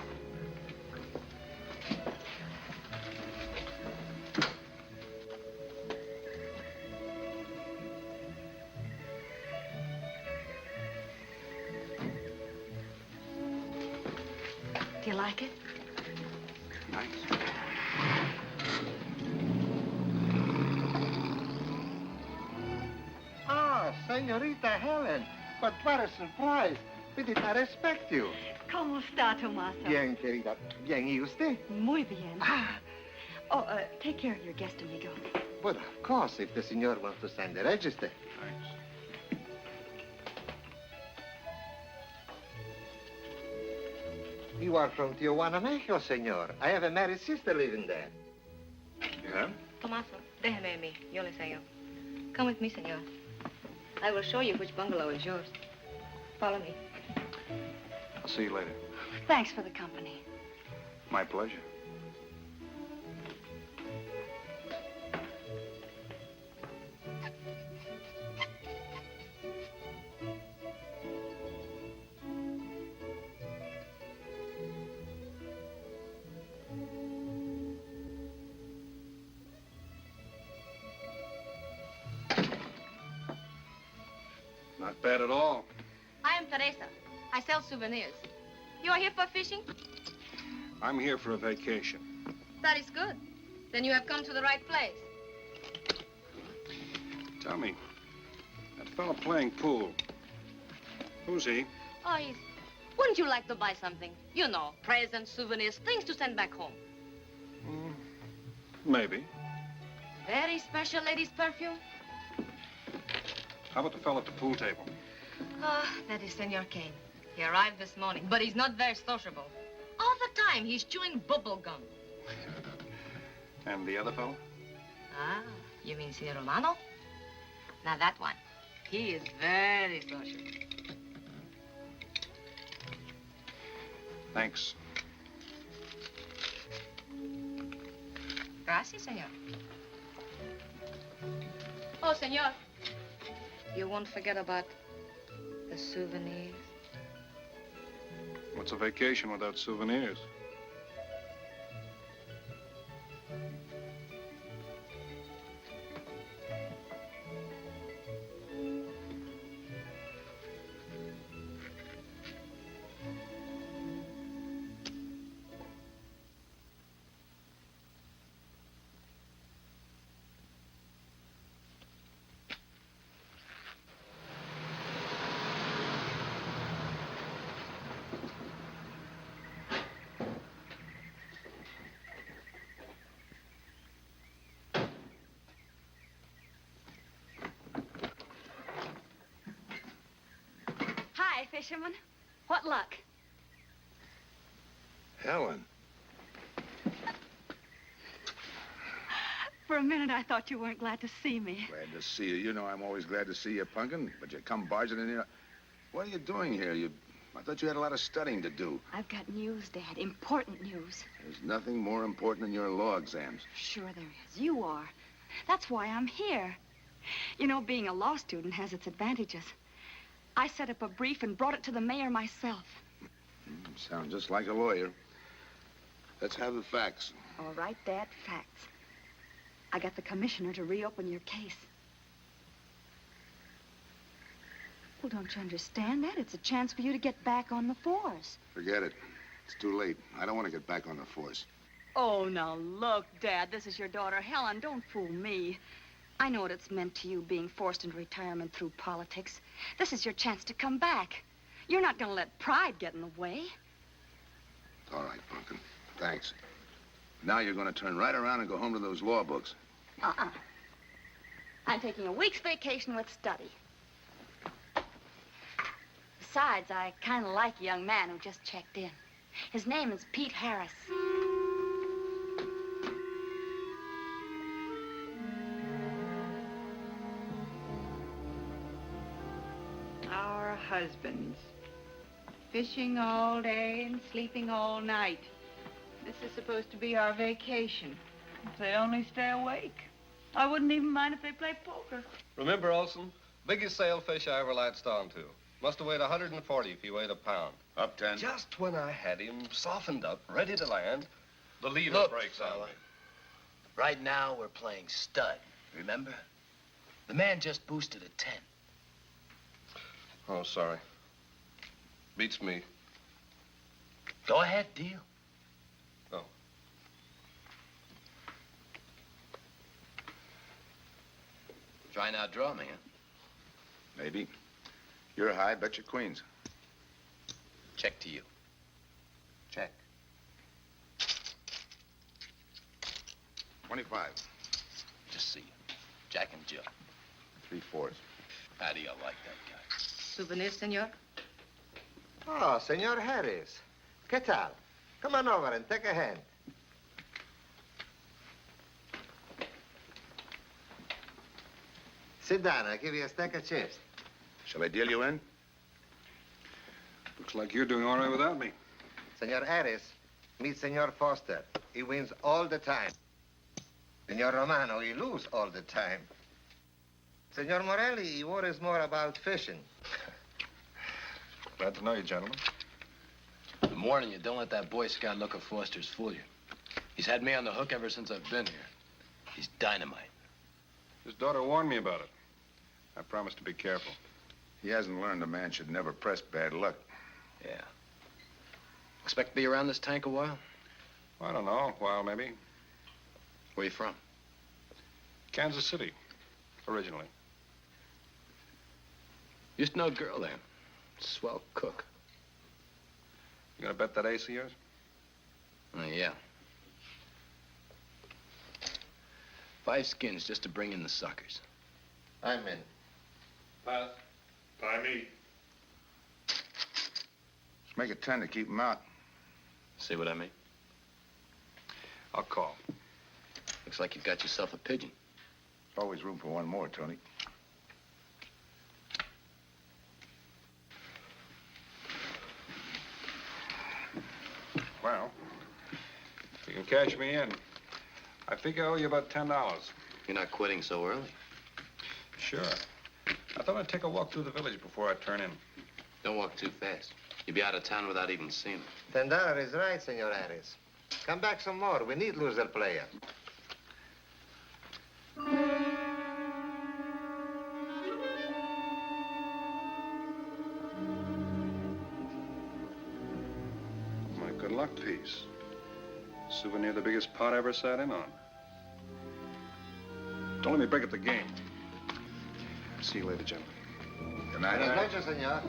Do you like it? Nice. Ah, señorita Helen. But what a surprise. We did not expect you. ¿Cómo está, Tomaso? Bien, querida. Bien, ¿y usted? Muy bien. Oh, take care of your guest, amigo. But of course, if the señor wants to sign the register. You are from Tijuana, Mexico, señor. I have a married sister living there. Yeah? Tomaso, déjeme a mí. Yo le enseño. Come with me, señor. I will show you which bungalow is yours. Follow me. I'll see you later. Thanks for the company. My pleasure. Not bad at all. I am Teresa. I sell souvenirs. You are here for fishing? I'm here for a vacation. That is good. Then you have come to the right place. Tell me, that fellow playing pool, who's he? Oh, he's... Wouldn't you like to buy something? You know, presents, souvenirs, things to send back home. Maybe. Very special ladies' perfume. How about the fellow at the pool table? Ah, that is Senor Kane. He arrived this morning, but he's not very sociable. All the time, he's chewing bubble gum. And the other fellow? Ah, you mean Senor Romano? Now, that one. He is very social. Thanks. Gracias, senor. Oh, senor. You won't forget about the souvenirs. What's a vacation without souvenirs? Hi, fisherman. What luck? Helen. For a minute, I thought you weren't glad to see me. Glad to see you. You know I'm always glad to see you, Punkin, but you come barging in here. What are you doing here? I thought you had a lot of studying to do. I've got news, Dad. Important news. There's nothing more important than your law exams. Sure there is. You are. That's why I'm here. You know, being a law student has its advantages. I set up a brief and brought it to the mayor myself. Sounds just like a lawyer. Let's have the facts. All right, Dad, facts. I got the commissioner to reopen your case. Well, don't you understand that? It's a chance for you to get back on the force. Forget it. It's too late. I don't want to get back on the force. Oh, now look, Dad, this is your daughter, Helen. Don't fool me. I know what it's meant to you being forced into retirement through politics. This is your chance to come back. You're not going to let pride get in the way. All right, Pumpkin. Thanks. Now you're going to turn right around and go home to those law books. Uh-uh. I'm taking a week's vacation with study. Besides, I kind of like a young man who just checked in. His name is Pete Harris. Our husbands. Fishing all day and sleeping all night. This is supposed to be our vacation. If they only stay awake. I wouldn't even mind if they play poker. Remember, Olson? Biggest sailfish I ever latched onto. Must have weighed 140 if he weighed a pound. Up 10. Just when I had him softened up, ready to land, the leader Look, breaks on fella. me. Right now, we're playing stud, remember? The man just boosted a 10. Oh, sorry. Beats me. Go ahead, deal. Oh. Try and outdraw me, huh? Maybe. You're high, bet your queens. Check to you. Check. 25. Just see you. Jack and Jill. 3/4. How do you like that guy? Souvenirs, senor? Oh, Senor Harris. ¿Qué tal? Come on over and take a hand. Sit down. I'll give you a stack of chips. Shall I deal you in? Looks like you're doing all right without me. Senor Harris, meet Senor Foster. He wins all the time. Senor Romano, he loses all the time. Senor Morelli, he worries more about fishing. Glad to know you, gentlemen. I'm warning you, don't let that Boy Scout look of Foster's fool you. He's had me on the hook ever since I've been here. He's dynamite. His daughter warned me about it. I promised to be careful. He hasn't learned a man should never press bad luck. Yeah. Expect to be around this tank a while? I don't know. A while, maybe. Where you from? Kansas City, originally. Used to know a girl there. Swell cook. You gonna bet that ace of yours? Yeah. 5 skins just to bring in the suckers. I'm in. Pass. By me. Let's make it 10 to keep him out. See what I mean? I'll call. Looks like you got yourself a pigeon. Always room for one more, Tony. Well, you can cash me in. I think I owe you about $10. You're not quitting so early. Sure. I thought I'd take a walk through the village before I turn in. Don't walk too fast. You'll be out of town without even seeing it. $10 is right, Senor Harris. Come back some more. We need loser player. My good luck piece. Souvenir the biggest pot I ever sat in on. Don't let me break up the game. See you later, gentlemen. Good night. Buenas noches, senor.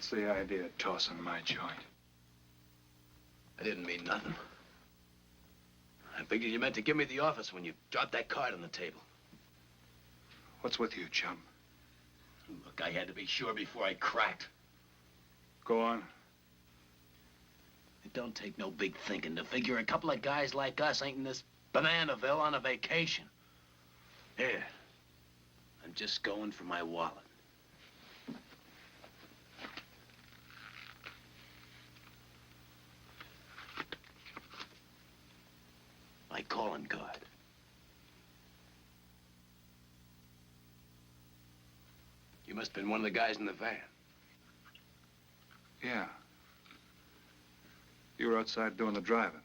What's the idea of tossing my joint? I didn't mean nothing. I figured you meant to give me the office when you dropped that card on the table. What's with you, chum? Look, I had to be sure before I cracked. Go on. It don't take no big thinking to figure a couple of guys like us ain't in this Bananaville on a vacation. Here, I'm just going for my wallet. My calling card. You must have been one of the guys in the van. Yeah. You were outside doing the driving.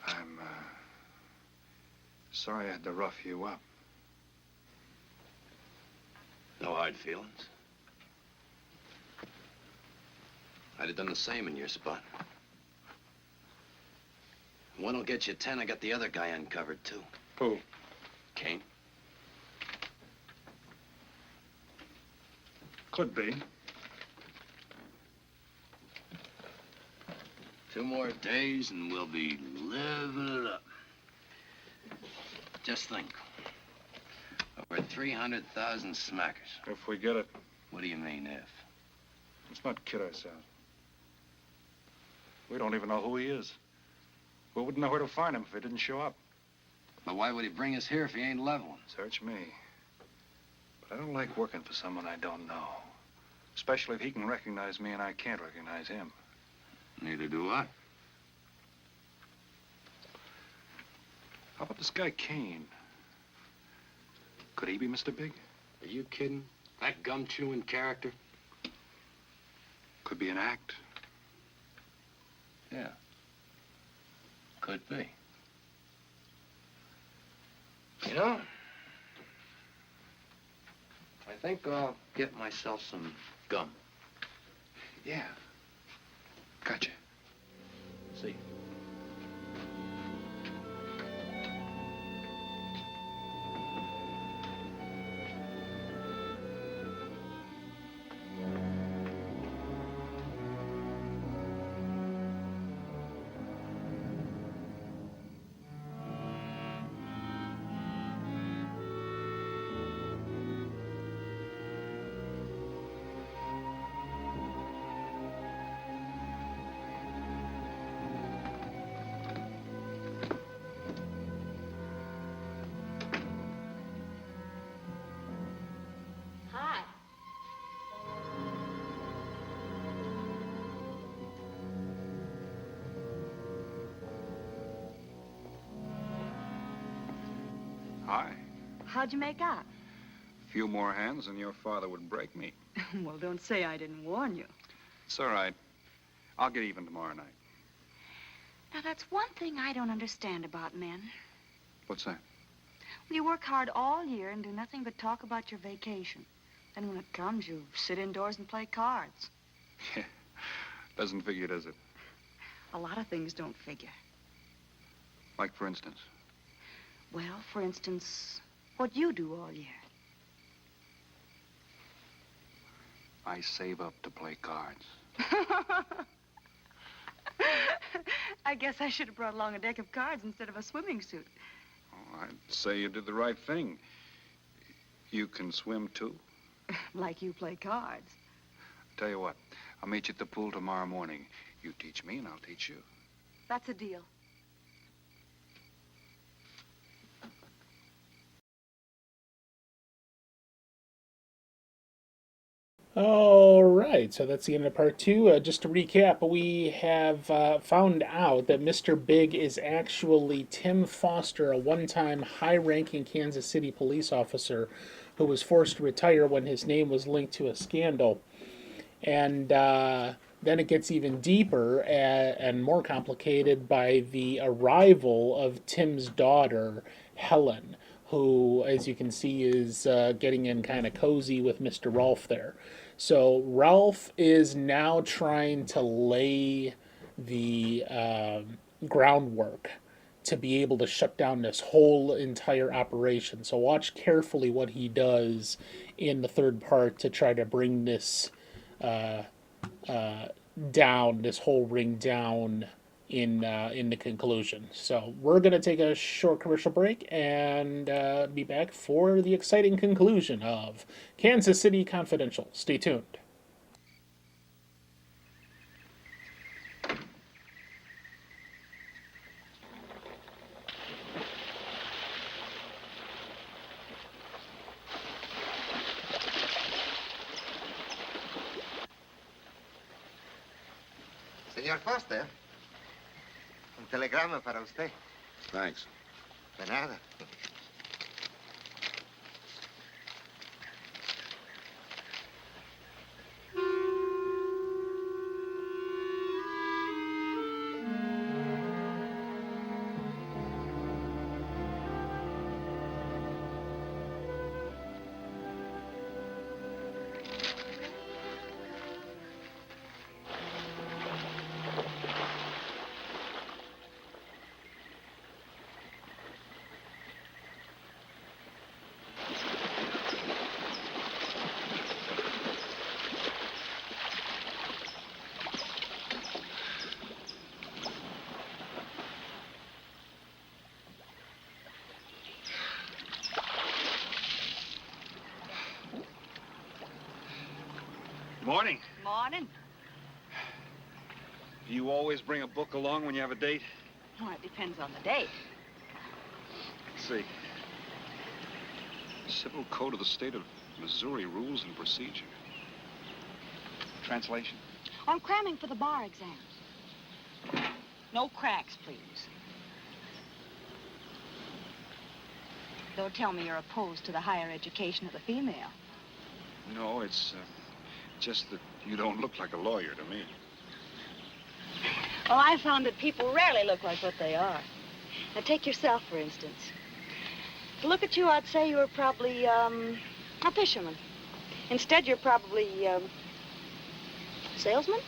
I'm, sorry I had to rough you up. No hard feelings. I'd have done the same in your spot. One will get you 10. I got the other guy uncovered, too. Who? Kane. Could be. 2 more days and we'll be living it up. Just think. Over 300,000 smackers. If we get it. What do you mean, if? Let's not kid ourselves. We don't even know who he is. We wouldn't know where to find him if he didn't show up. But why would he bring us here if he ain't leveling? Search me. But I don't like working for someone I don't know. Especially if he can recognize me and I can't recognize him. Neither do I. How about this guy Kane? Could he be Mr. Big? Are you kidding? That gum-chewing character? Could be an act. Yeah. Could be. You know, I think I'll get myself some gum. Yeah. Gotcha. See. Hi. Hi. How'd you make out? A few more hands and your father would break me. Well, don't say I didn't warn you. It's all right. I'll get even tomorrow night. Now, that's one thing I don't understand about men. What's that? Well, you work hard all year and do nothing but talk about your vacation. Then when it comes, you sit indoors and play cards. Yeah. Doesn't figure, does it? A lot of things don't figure. Like, for instance? Well, for instance, what you do all year. I save up to play cards. I guess I should have brought along a deck of cards instead of a swimming suit. Oh, I'd say you did the right thing. You can swim, too. Like you play cards. Tell you what, I'll meet you at the pool tomorrow morning. You teach me and I'll teach you. That's a deal. All right, so that's the end of part 2. Just to recap, we have found out that Mr. Big is actually Tim Foster, a one-time high-ranking Kansas City police officer who was forced to retire when his name was linked to a scandal. And then it gets even deeper and more complicated by the arrival of Tim's daughter, Helen, who, as you can see, is getting in kind of cozy with Mr. Rolfe there. So Ralph is now trying to lay the groundwork to be able to shut down this whole entire operation. So watch carefully what he does in the third part to try to bring this down, this whole ring down in the conclusion. So we're going to take a short commercial break and be back for the exciting conclusion of Kansas City Confidential. Stay tuned. Señor Foster, un telegrama para usted. Thanks. De nada. Morning. Morning. Do you always bring a book along when you have a date? Well, it depends on the date. Let's see. Civil Code of the State of Missouri Rules and Procedure. Translation? I'm cramming for the bar exams. No cracks, please. Don't tell me you're opposed to the higher education of the female. No, it's just that you don't look like a lawyer to me. Well, I found that people rarely look like what they are. Now, take yourself, for instance. To look at you, I'd say you were probably, a fisherman. Instead, you're probably, salesman?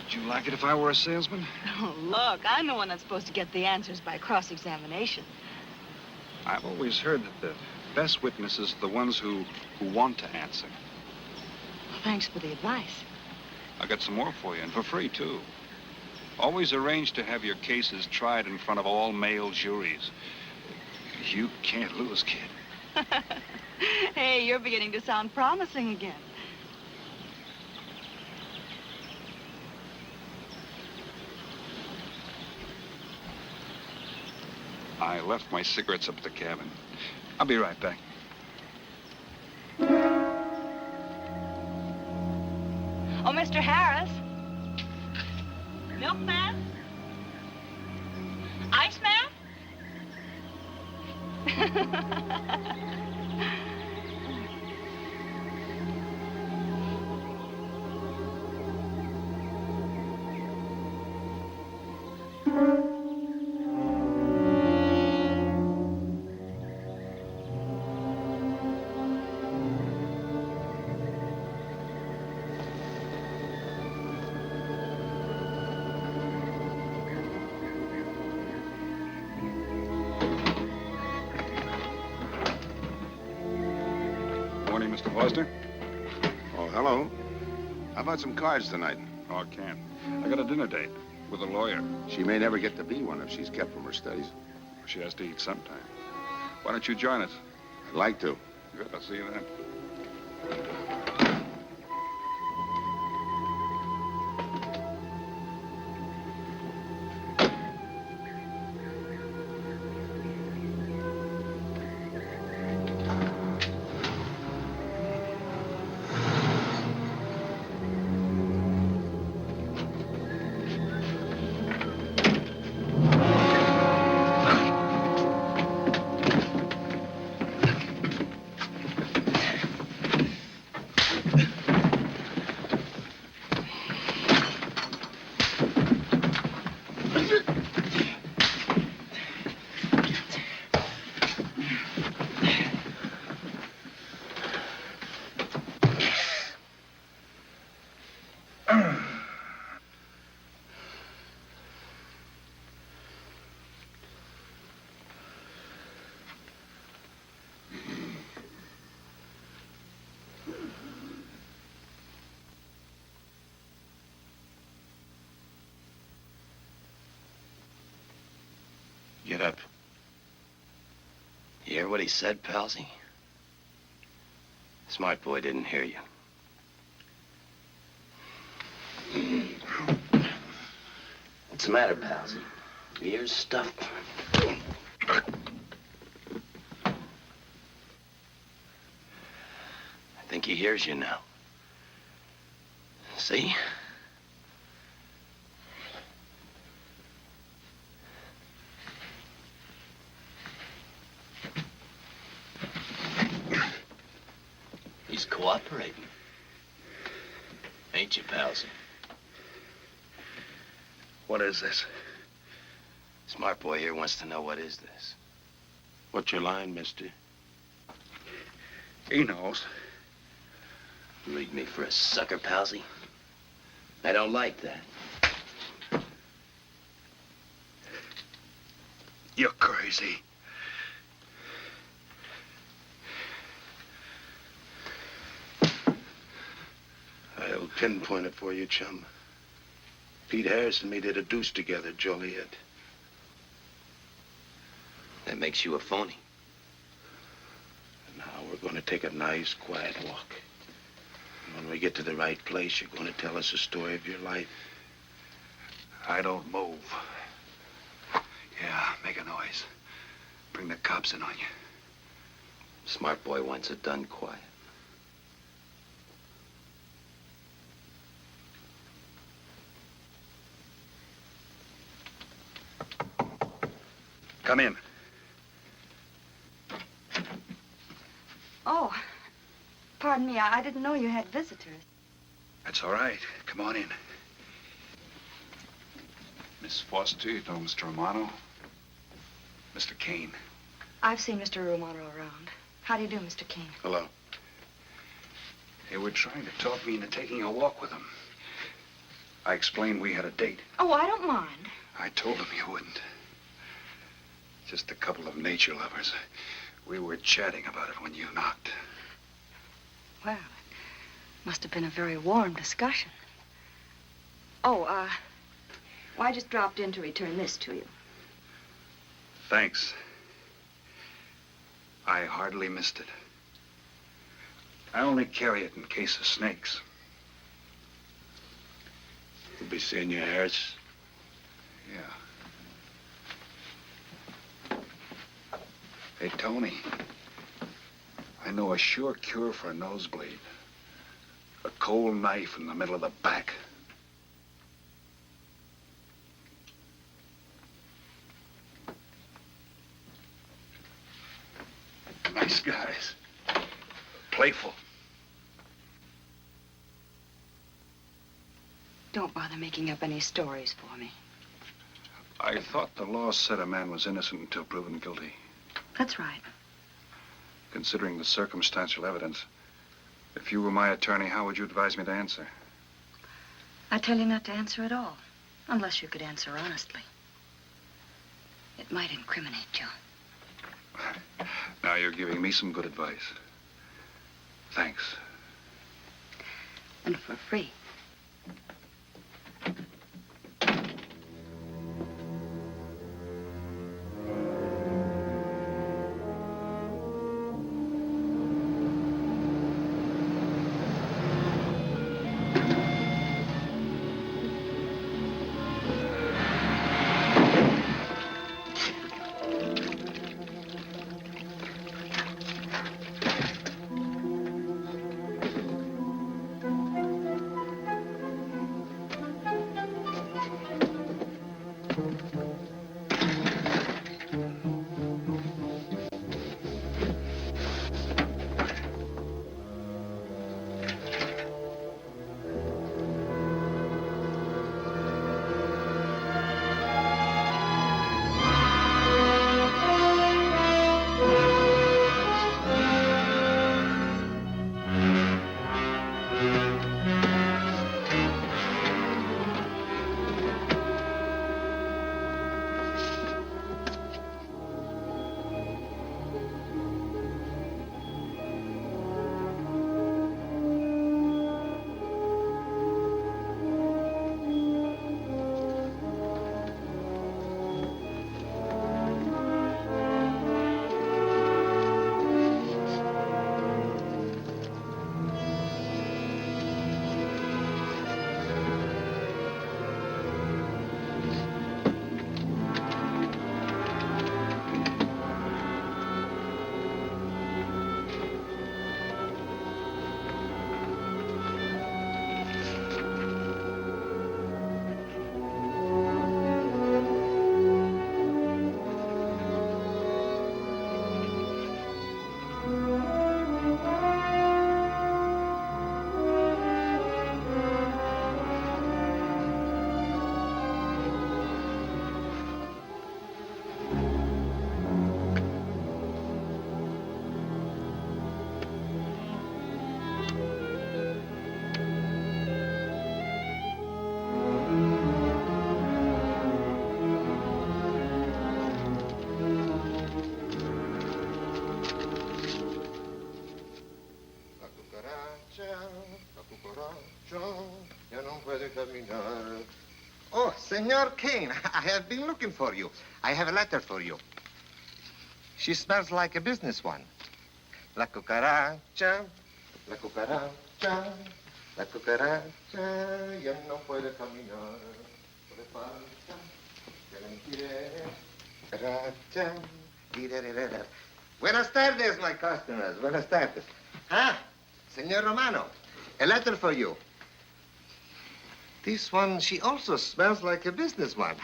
Would you like it if I were a salesman? Oh, look, I'm the one that's supposed to get the answers by cross-examination. I've always heard that the best witnesses are the ones who want to answer. Well, thanks for the advice. I got some more for you, and for free, too. Always arrange to have your cases tried in front of all male juries. You can't lose, kid. Hey, you're beginning to sound promising again. I left my cigarettes up at the cabin. I'll be right back. Oh, Mr. Harris. Milkman? Iceman? Morning, Mr. Foster. Oh, hello. How about some cards tonight? Oh, I can't. I got a dinner date with a lawyer. She may never get to be one if she's kept from her studies. She has to eat sometime. Why don't you join us? I'd like to. Good, I'll see you then. Get up. You hear what he said, Palsy? Smart boy didn't hear you. What's the matter, Palsy? Your ears stuffed? I think he hears you now. See? He's cooperating. Ain't you, Palsy? What is this? Smart boy here wants to know what is this. What's your line, mister? He knows. Leave me for a sucker, Palsy. I don't like that. You're crazy. I'll pinpoint it for you, chum. Pete Harris and me did a deuce together, Joliet. That makes you a phony. Now we're going to take a nice, quiet walk. And when we get to the right place, you're going to tell us the story of your life. I don't move. Yeah, make a noise. Bring the cops in on you. Smart boy wants it done quiet. Come in. Oh, pardon me. I didn't know you had visitors. That's all right. Come on in. Miss Foster, you know Mr. Romano? Mr. Kane. I've seen Mr. Romano around. How do you do, Mr. King? Hello. They were trying to talk me into taking a walk with them. I explained we had a date. Oh, I don't mind. I told them you wouldn't. Just a couple of nature lovers. We were chatting about it when you knocked. Well, it must have been a very warm discussion. Oh, well, I just dropped in to return this to you. Thanks. I hardly missed it. I only carry it in case of snakes. We'll be seeing you, Harris. Yeah. Hey, Tony. I know a sure cure for a nosebleed. A cold knife in the middle of the back. Nice guys. Playful. Don't bother making up any stories for me. I thought the law said a man was innocent until proven guilty. That's right. Considering the circumstantial evidence, if you were my attorney, how would you advise me to answer? I tell you not to answer at all, unless you could answer honestly. It might incriminate you. Now you're giving me some good advice. Thanks. And for free. Senor Kane, I have been looking for you. I have a letter for you. She smells like a business one. La cucaracha, la cucaracha, la cucaracha, ya no puede caminar. Por falta de limpieza. Cucaracha, dirererera. Buenas tardes, my customers. Buenas tardes. Ah, Senor Romano, a letter for you. This one, she also smells like a business one.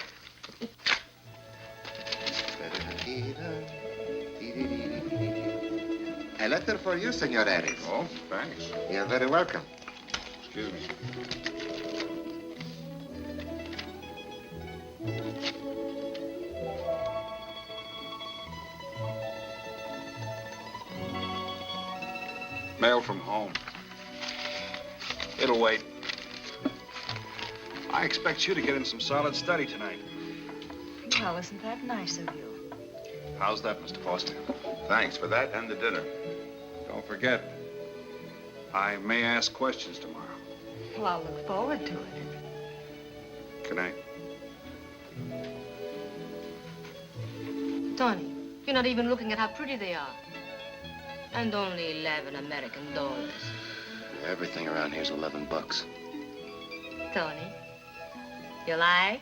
A letter for you, Senor Harris. Oh, thanks. You're very welcome. Excuse me. Mail from home. It'll wait. I expect you to get in some solid study tonight. Well, isn't that nice of you? How's that, Mr. Foster? Thanks for that and the dinner. Don't forget, I may ask questions tomorrow. Well, I'll look forward to it. Good night. Tony, you're not even looking at how pretty they are. And only 11 American dollars. Everything around here's $11. Tony, you like?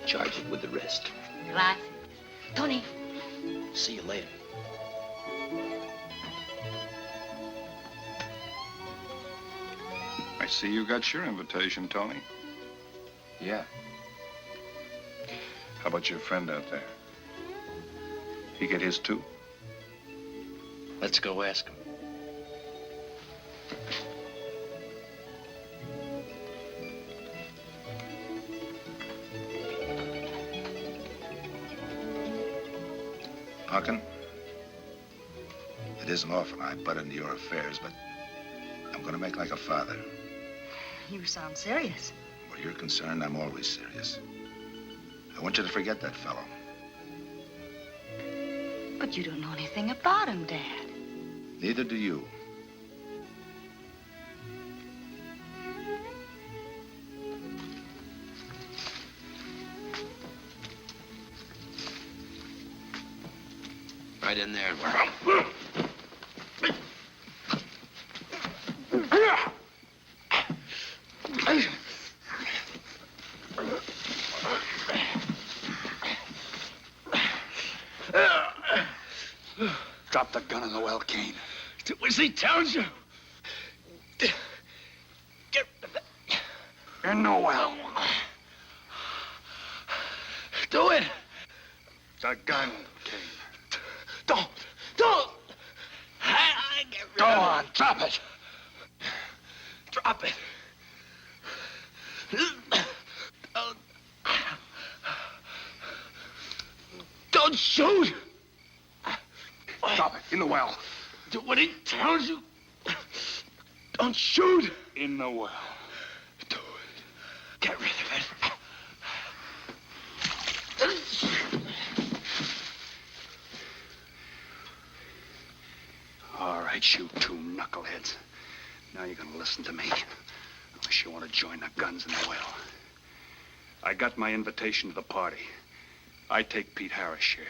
Charge it with the rest. Gracias. Tony. See you later. I see you got your invitation, Tony. Yeah. How about your friend out there? He get his too? Let's go ask him. Puckin, it isn't often I butt into your affairs, but I'm going to make like a father. You sound serious. Where you're concerned, I'm always serious. I want you to forget that fellow. But you don't know anything about him, Dad. Neither do you. Right in there. Drop the gun in the well, Kane. Do as he tells you. Get in the well. Do it. The gun, Kane. Don't. I get rid Go of on, it. drop it. Drop it. Don't shoot. Drop it in the well. Do what he tells you. Don't shoot. In the well. Do it. Get rid of it. All right, you two knuckleheads. Now you're gonna listen to me. Unless you want to join the guns in the well. I got my invitation to the party. I take Pete Harris' share.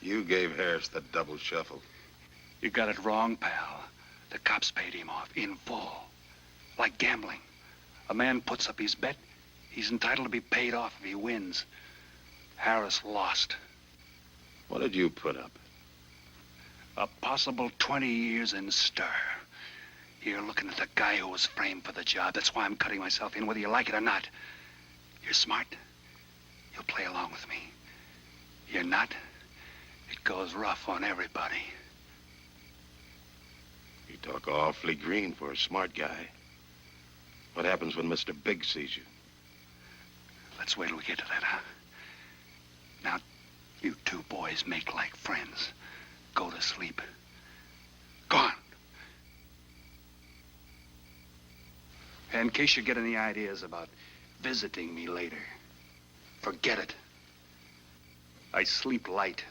You gave Harris the double shuffle. You got it wrong, pal. The cops paid him off in full. Like gambling. A man puts up his bet, he's entitled to be paid off if he wins. Harris lost. What did you put up? A possible 20 years in stir. You're looking at the guy who was framed for the job. That's why I'm cutting myself in, whether you like it or not. You're smart. You'll play along with me. You're not. It goes rough on everybody. You talk awfully green for a smart guy. What happens when Mr. Big sees you? Let's wait till we get to that, huh? Now, you two boys make like friends. Go to sleep. Go on. And in case you get any ideas about visiting me later, forget it. I sleep light.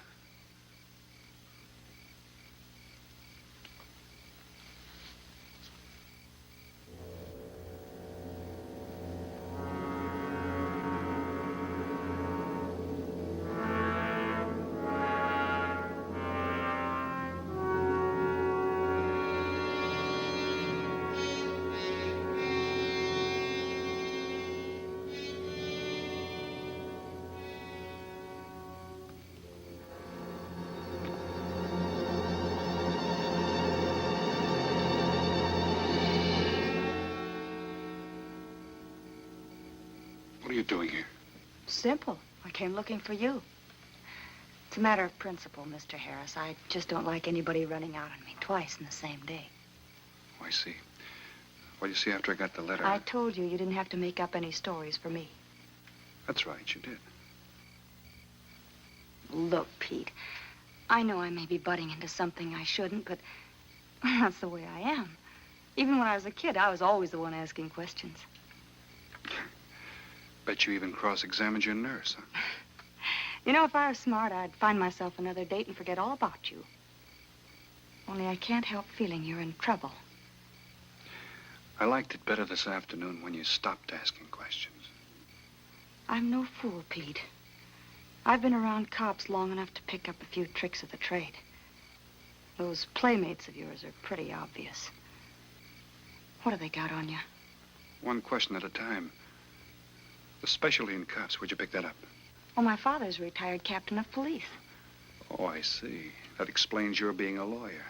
are you doing here? Simple. I came looking for you. It's a matter of principle, Mr. Harris. I just don't like anybody running out on me twice in the same day. Oh, I see. Well, you see, after I got the letter... I told you didn't have to make up any stories for me. That's right, you did. Look, Pete, I know I may be butting into something I shouldn't, but that's the way I am. Even when I was a kid, I was always the one asking questions. Bet you even cross-examined your nurse, huh? You know, if I was smart, I'd find myself another date and forget all about you. Only I can't help feeling you're in trouble. I liked it better this afternoon when you stopped asking questions. I'm no fool, Pete. I've been around cops long enough to pick up a few tricks of the trade. Those playmates of yours are pretty obvious. What have they got on you? One question at a time. The specialty in cops, where'd you pick that up? Well, my father's a retired captain of police. Oh, I see. That explains your being a lawyer.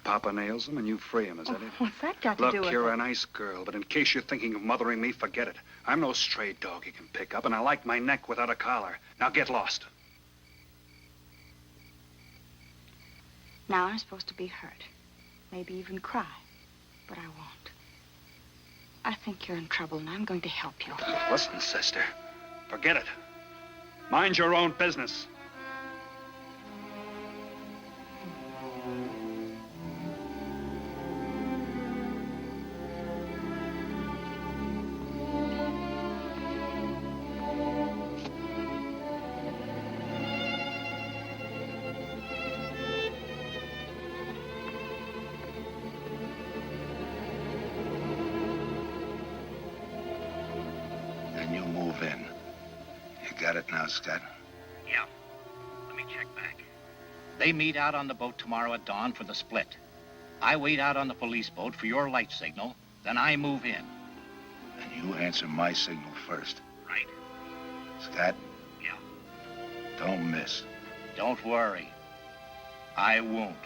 Papa nails them and you free him, is that it? What's that got to do Look, with you're it? a nice girl, but in case you're thinking of mothering me, forget it. I'm no stray dog you can pick up, and I like my neck without a collar. Now get lost. Now I'm supposed to be hurt. Maybe even cry. But I won't. I think you're in trouble, and I'm going to help you. Listen, sister. Forget it. Mind your own business. Then you move in. You got it now, Scott? Yeah. Let me check back. They meet out on the boat tomorrow at dawn for the split. I wait out on the police boat for your light signal, then I move in. And you answer my signal first. Right. Scott? Yeah. Don't miss. Don't worry. I won't.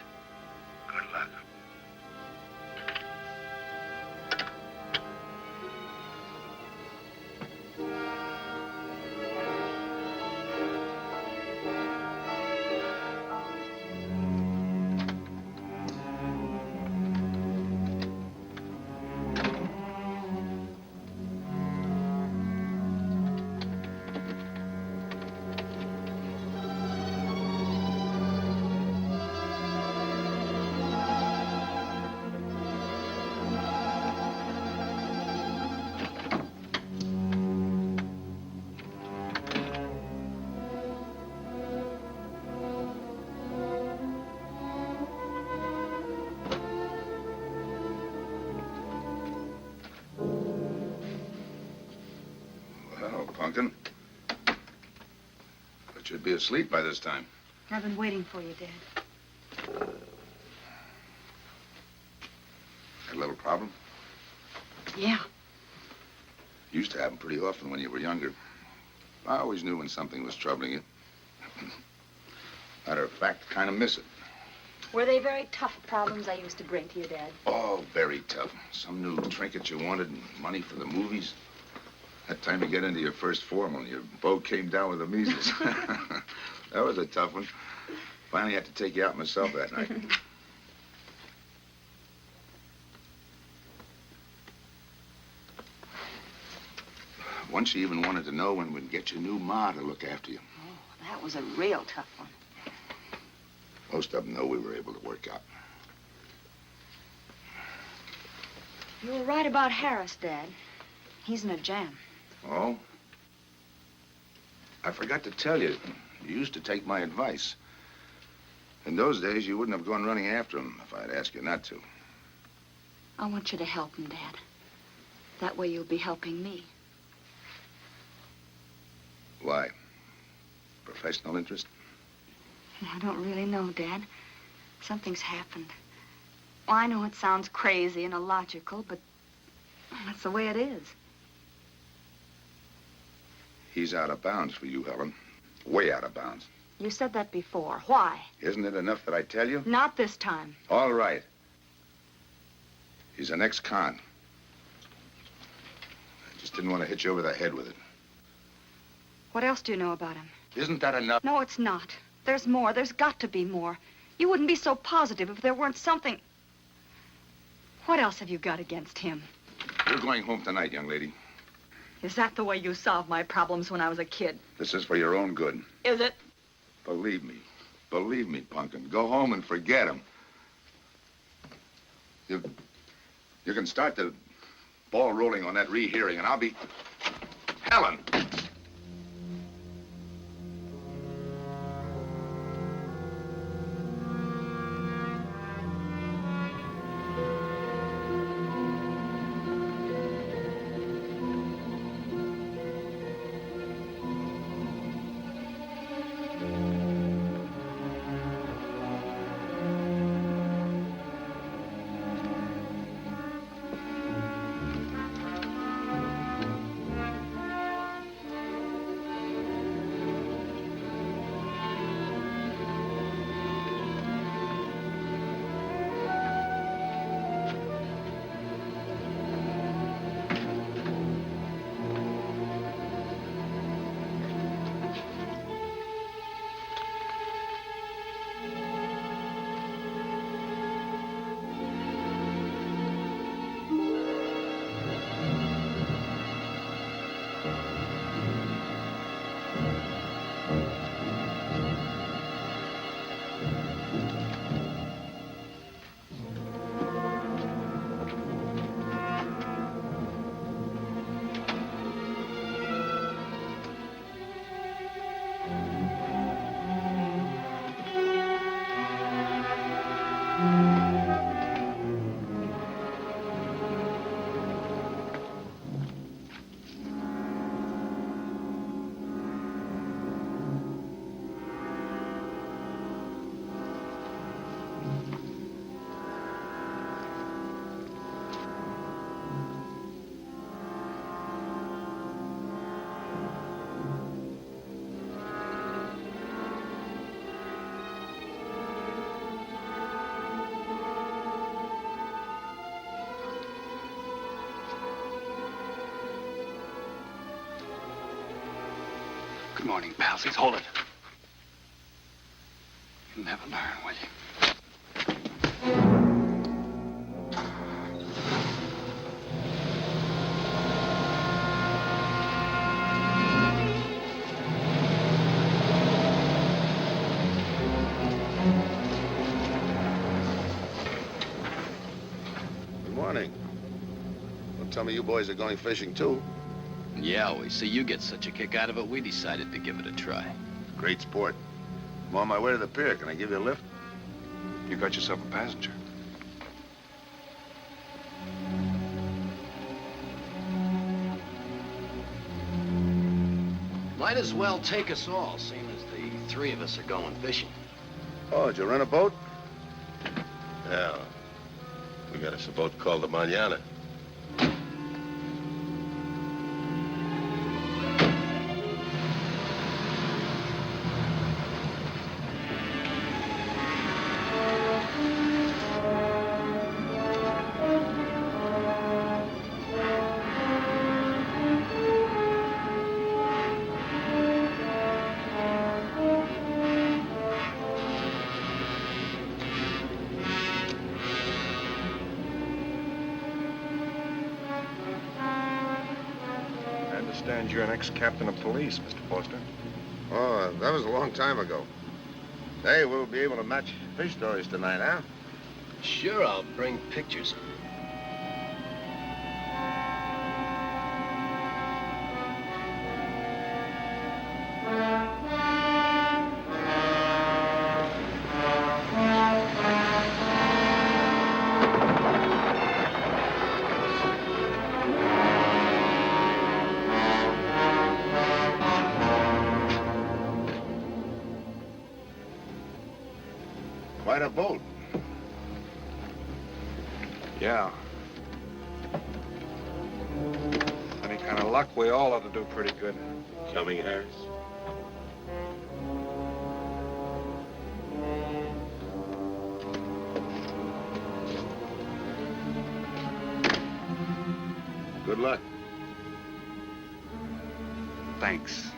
Good luck. Well, Punkin. But you'd be asleep by this time. I've been waiting for you, Dad. Had a little problem? Yeah. Used to happen pretty often when you were younger. I always knew when something was troubling you. Matter of fact, kind of miss it. Were they very tough problems I used to bring to you, Dad? Oh, very tough. Some new trinket you wanted, and money for the movies. That time you get into your first formal, your boat came down with the measles. That was a tough one. Finally had to take you out myself that night. Once you even wanted to know when we'd get your new ma to look after you. Oh, that was a real tough one. Most of them know we were able to work out. You were right about Harris, Dad. He's in a jam. Oh? I forgot to tell you. You used to take my advice. In those days, you wouldn't have gone running after him if I'd asked you not to. I want you to help him, Dad. That way you'll be helping me. Why? Professional interest? I don't really know, Dad. Something's happened. Well, I know it sounds crazy and illogical, but that's the way it is. He's out of bounds for you, Helen. Way out of bounds. You said that before. Why? Isn't it enough that I tell you? Not this time. All right. He's an ex-con. I just didn't want to hit you over the head with it. What else do you know about him? Isn't that enough? No, it's not. There's more. There's got to be more. You wouldn't be so positive if there weren't something. What else have you got against him? You're going home tonight, young lady. Is that the way you solved my problems when I was a kid? This is for your own good. Is it? Believe me. Believe me, Punkin. Go home and forget him. You can start the ball rolling on that rehearing, and I'll be... Helen! Good morning, palsies. Hold it. You'll never learn, will you? Good morning. Don't tell me you boys are going fishing, too. Yeah, we see you get such a kick out of it, we decided to give it a try. Great sport. I'm on my way to the pier. Can I give you a lift? You got yourself a passenger. Might as well take us all, seeing as the three of us are going fishing. Oh, did you rent a boat? Yeah. We got us a boat called the Manana. You're an ex-captain of police, Mr. Foster. Oh, that was a long time ago. Hey, we'll be able to match fish stories tonight, huh? Sure, I'll bring pictures. Quite a boat. Yeah. Any kind of luck, we all ought to do pretty good. Coming, Harris? Good luck. Thanks.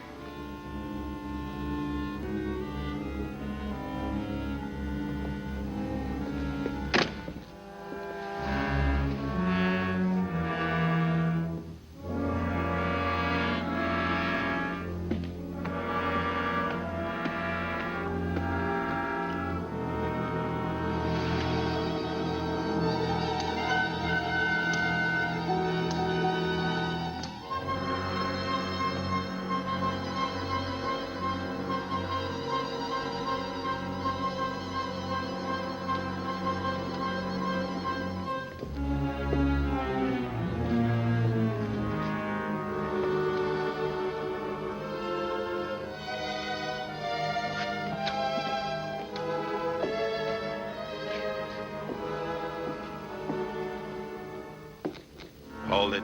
Hold it.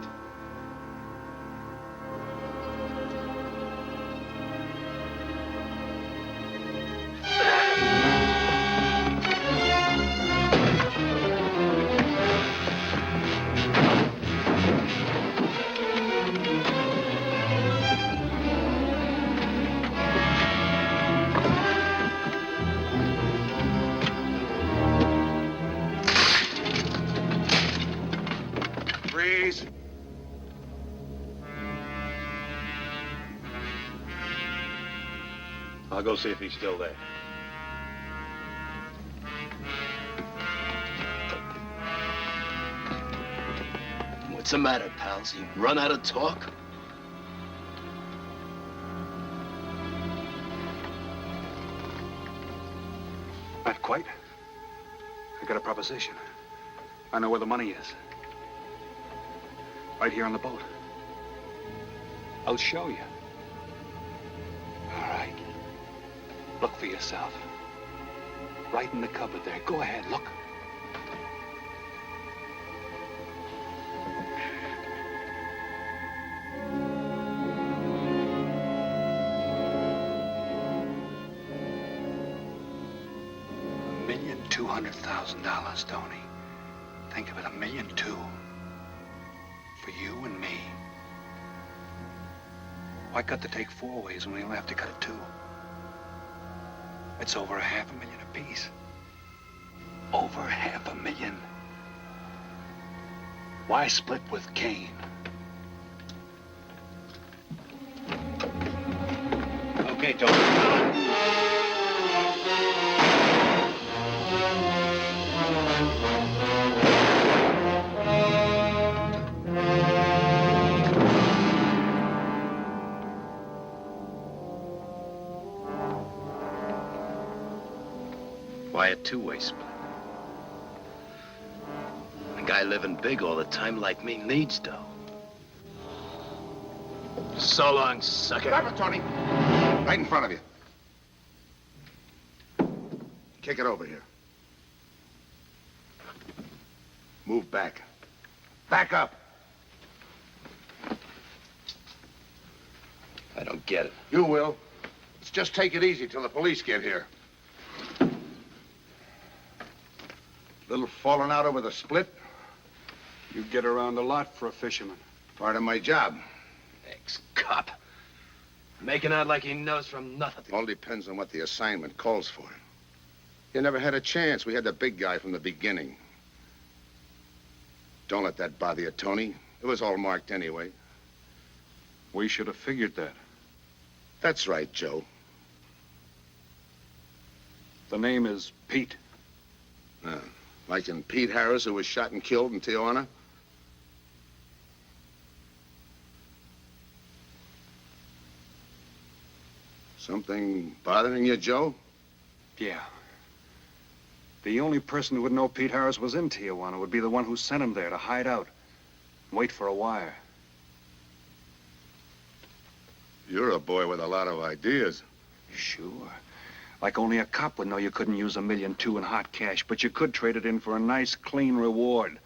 Freeze. I'll go see if he's still there. What's the matter, pals? You run out of talk? Not quite. I got a proposition. I know where the money is. Right here on the boat. I'll show you. All right. Look for yourself. Right in the cupboard there. Go ahead, look. $1,200,000, Tony. Think of it, $1.2 million. For you and me. Why cut the take 4 ways when we only have to cut it 2? It's over $500,000 apiece. Over $500,000. Why split with Kane? Okay, Tony. Why a two-way split? A guy living big all the time like me needs dough. So long, sucker. Stop it, Tony. Right in front of you. Kick it over here. Move back. Back up. I don't get it. You will. Let's just take it easy till the police get here. Little falling out over the split. You get around a lot for a fisherman. Part of my job. Ex-cop. Making out like he knows from nothing. All depends on what the assignment calls for. You never had a chance. We had the big guy from the beginning. Don't let that bother you, Tony. It was all marked anyway. We should have figured that. That's right, Joe. The name is Pete. Like in Pete Harris, who was shot and killed in Tijuana? Something bothering you, Joe? Yeah. The only person who would know Pete Harris was in Tijuana would be the one who sent him there to hide out and wait for a wire. You're a boy with a lot of ideas. Sure. Like only a cop would know you couldn't use $1.2 million in hot cash, but you could trade it in for a nice, clean reward.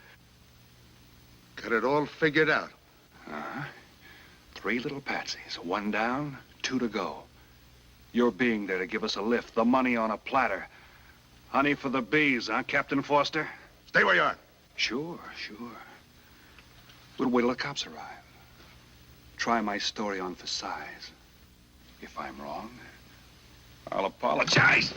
Got it all figured out. Uh-huh. 3 little patsies. 1 down, 2 to go. Your being there to give us a lift, the money on a platter. Honey for the bees, huh, Captain Foster? Stay where you are. Sure. We'll wait till the cops arrive. Try my story on for size. If I'm wrong, I'll apologize.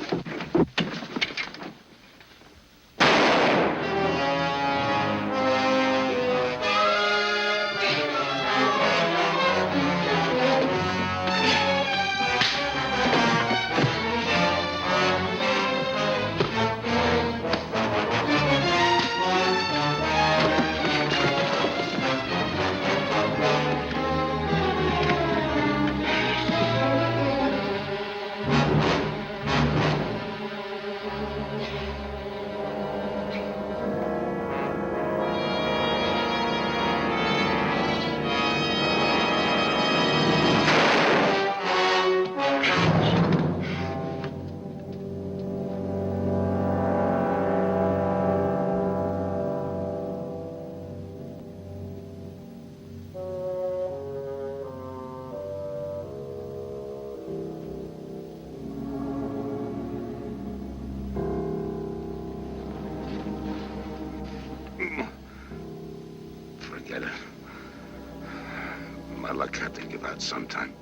check have to give out sometime.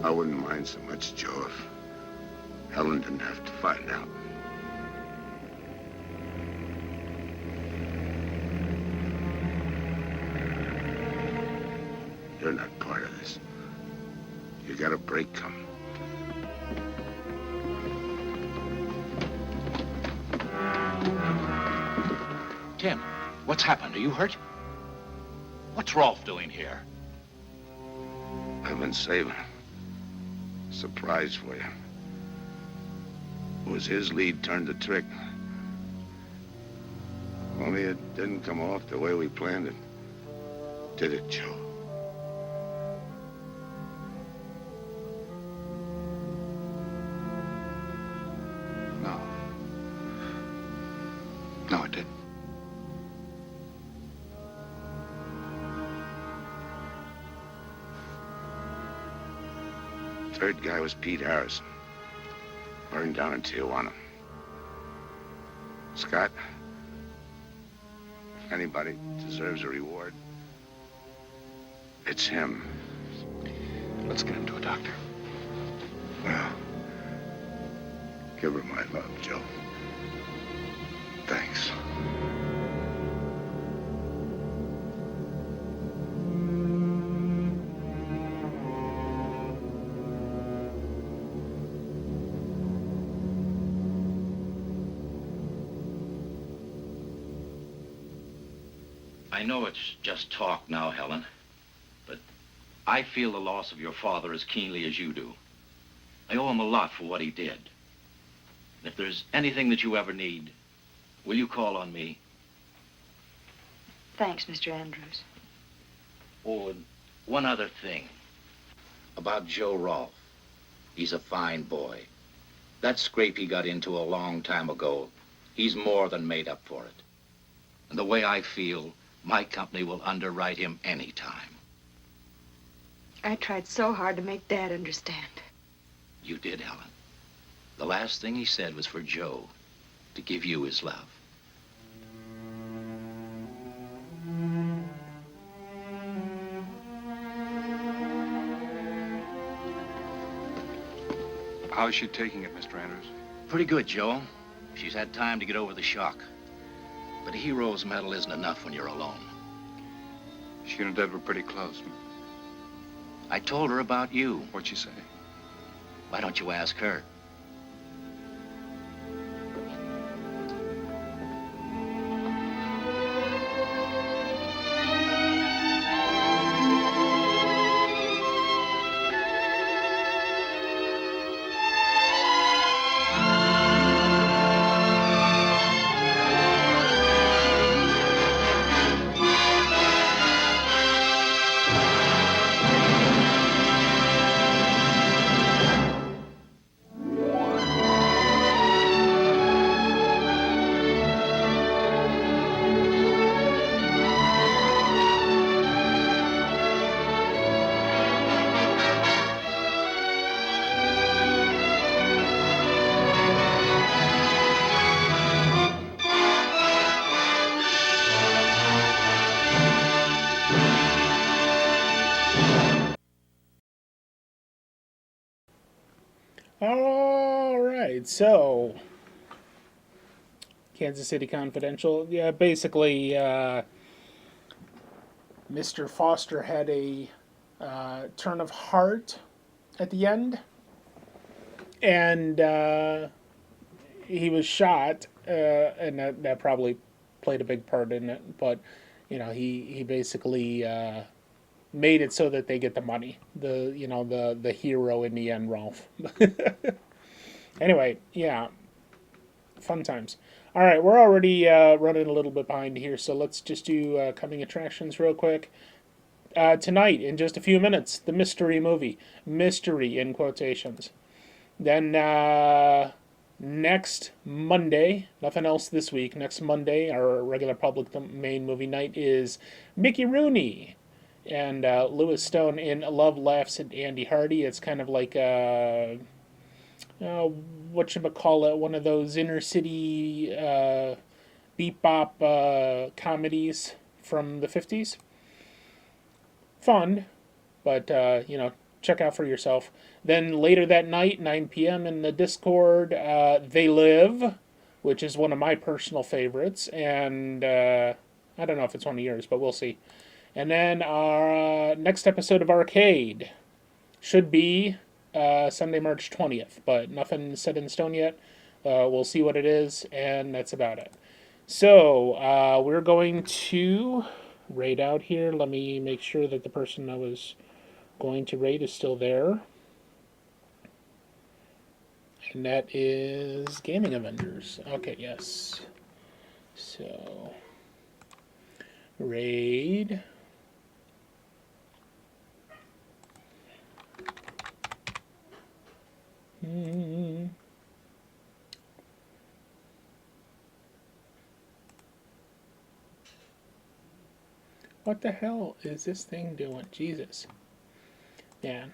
I wouldn't mind so much, Joe, if Helen didn't have to find out. You're not part of this. You got a break coming. Tim, what's happened? Are you hurt? What's Rolf doing here? I've been saving him. Surprise for you. It was his lead turned the trick. Only it didn't come off the way we planned it. Did it, Joe? No. No, it didn't. Third guy was Pete Harrison. Burned down in Tijuana. Scott, if anybody deserves a reward, it's him. Let's get him to a doctor. Well, give her my love, Joe. Thanks. I know it's just talk now, Helen, but I feel the loss of your father as keenly as you do. I owe him a lot for what he did. And if there's anything that you ever need, will you call on me? Thanks, Mr. Andrews. Oh, and one other thing. About Joe Rolfe. He's a fine boy. That scrape he got into a long time ago, he's more than made up for it. And the way I feel, my company will underwrite him any time. I tried so hard to make Dad understand. You did, Helen. The last thing he said was for Joe to give you his love. How's she taking it, Mr. Andrews? Pretty good, Joe. She's had time to get over the shock. But a hero's medal isn't enough when you're alone. She and Dad were pretty close. I told her about you. What'd she say? Why don't you ask her? All right, so Kansas City Confidential. Yeah, basically, Mr. Foster had a turn of heart at the end, and he was shot, and that probably played a big part in it. But you know, he basically made it so that they get the money. The hero in the end, Rolf. Anyway, yeah, fun times. All right, we're already running a little bit behind here, so let's just do coming attractions real quick. Tonight, in just a few minutes, the mystery movie. Mystery in quotations. Then next Monday, nothing else this week, next Monday, our regular public domain movie night is Mickey Rooney and Lewis Stone in Love Laughs at Andy Hardy. It's kind of like whatchamacallit, one of those inner city beat bop comedies from the 50s. Fun, but, check out for yourself. Then later that night, 9 p.m. in the Discord, They Live, which is one of my personal favorites, and I don't know if it's one of yours, but we'll see. And then our next episode of Arcade should be Sunday, March 20th, but nothing set in stone yet. We'll see what it is, and that's about it. So, we're going to raid out here. Let me make sure that the person I was going to raid is still there. And that is Gaming Avengers. Okay, yes. So, raid. What the hell is this thing doing? Jesus. Man.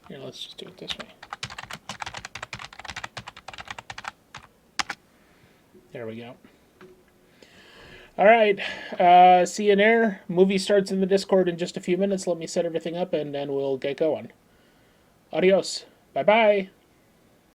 Here, let's just do it this way. There we go. All right. See you there. Movie starts in the Discord in just a few minutes. Let me set everything up, and then we'll get going. Adios. Bye-bye.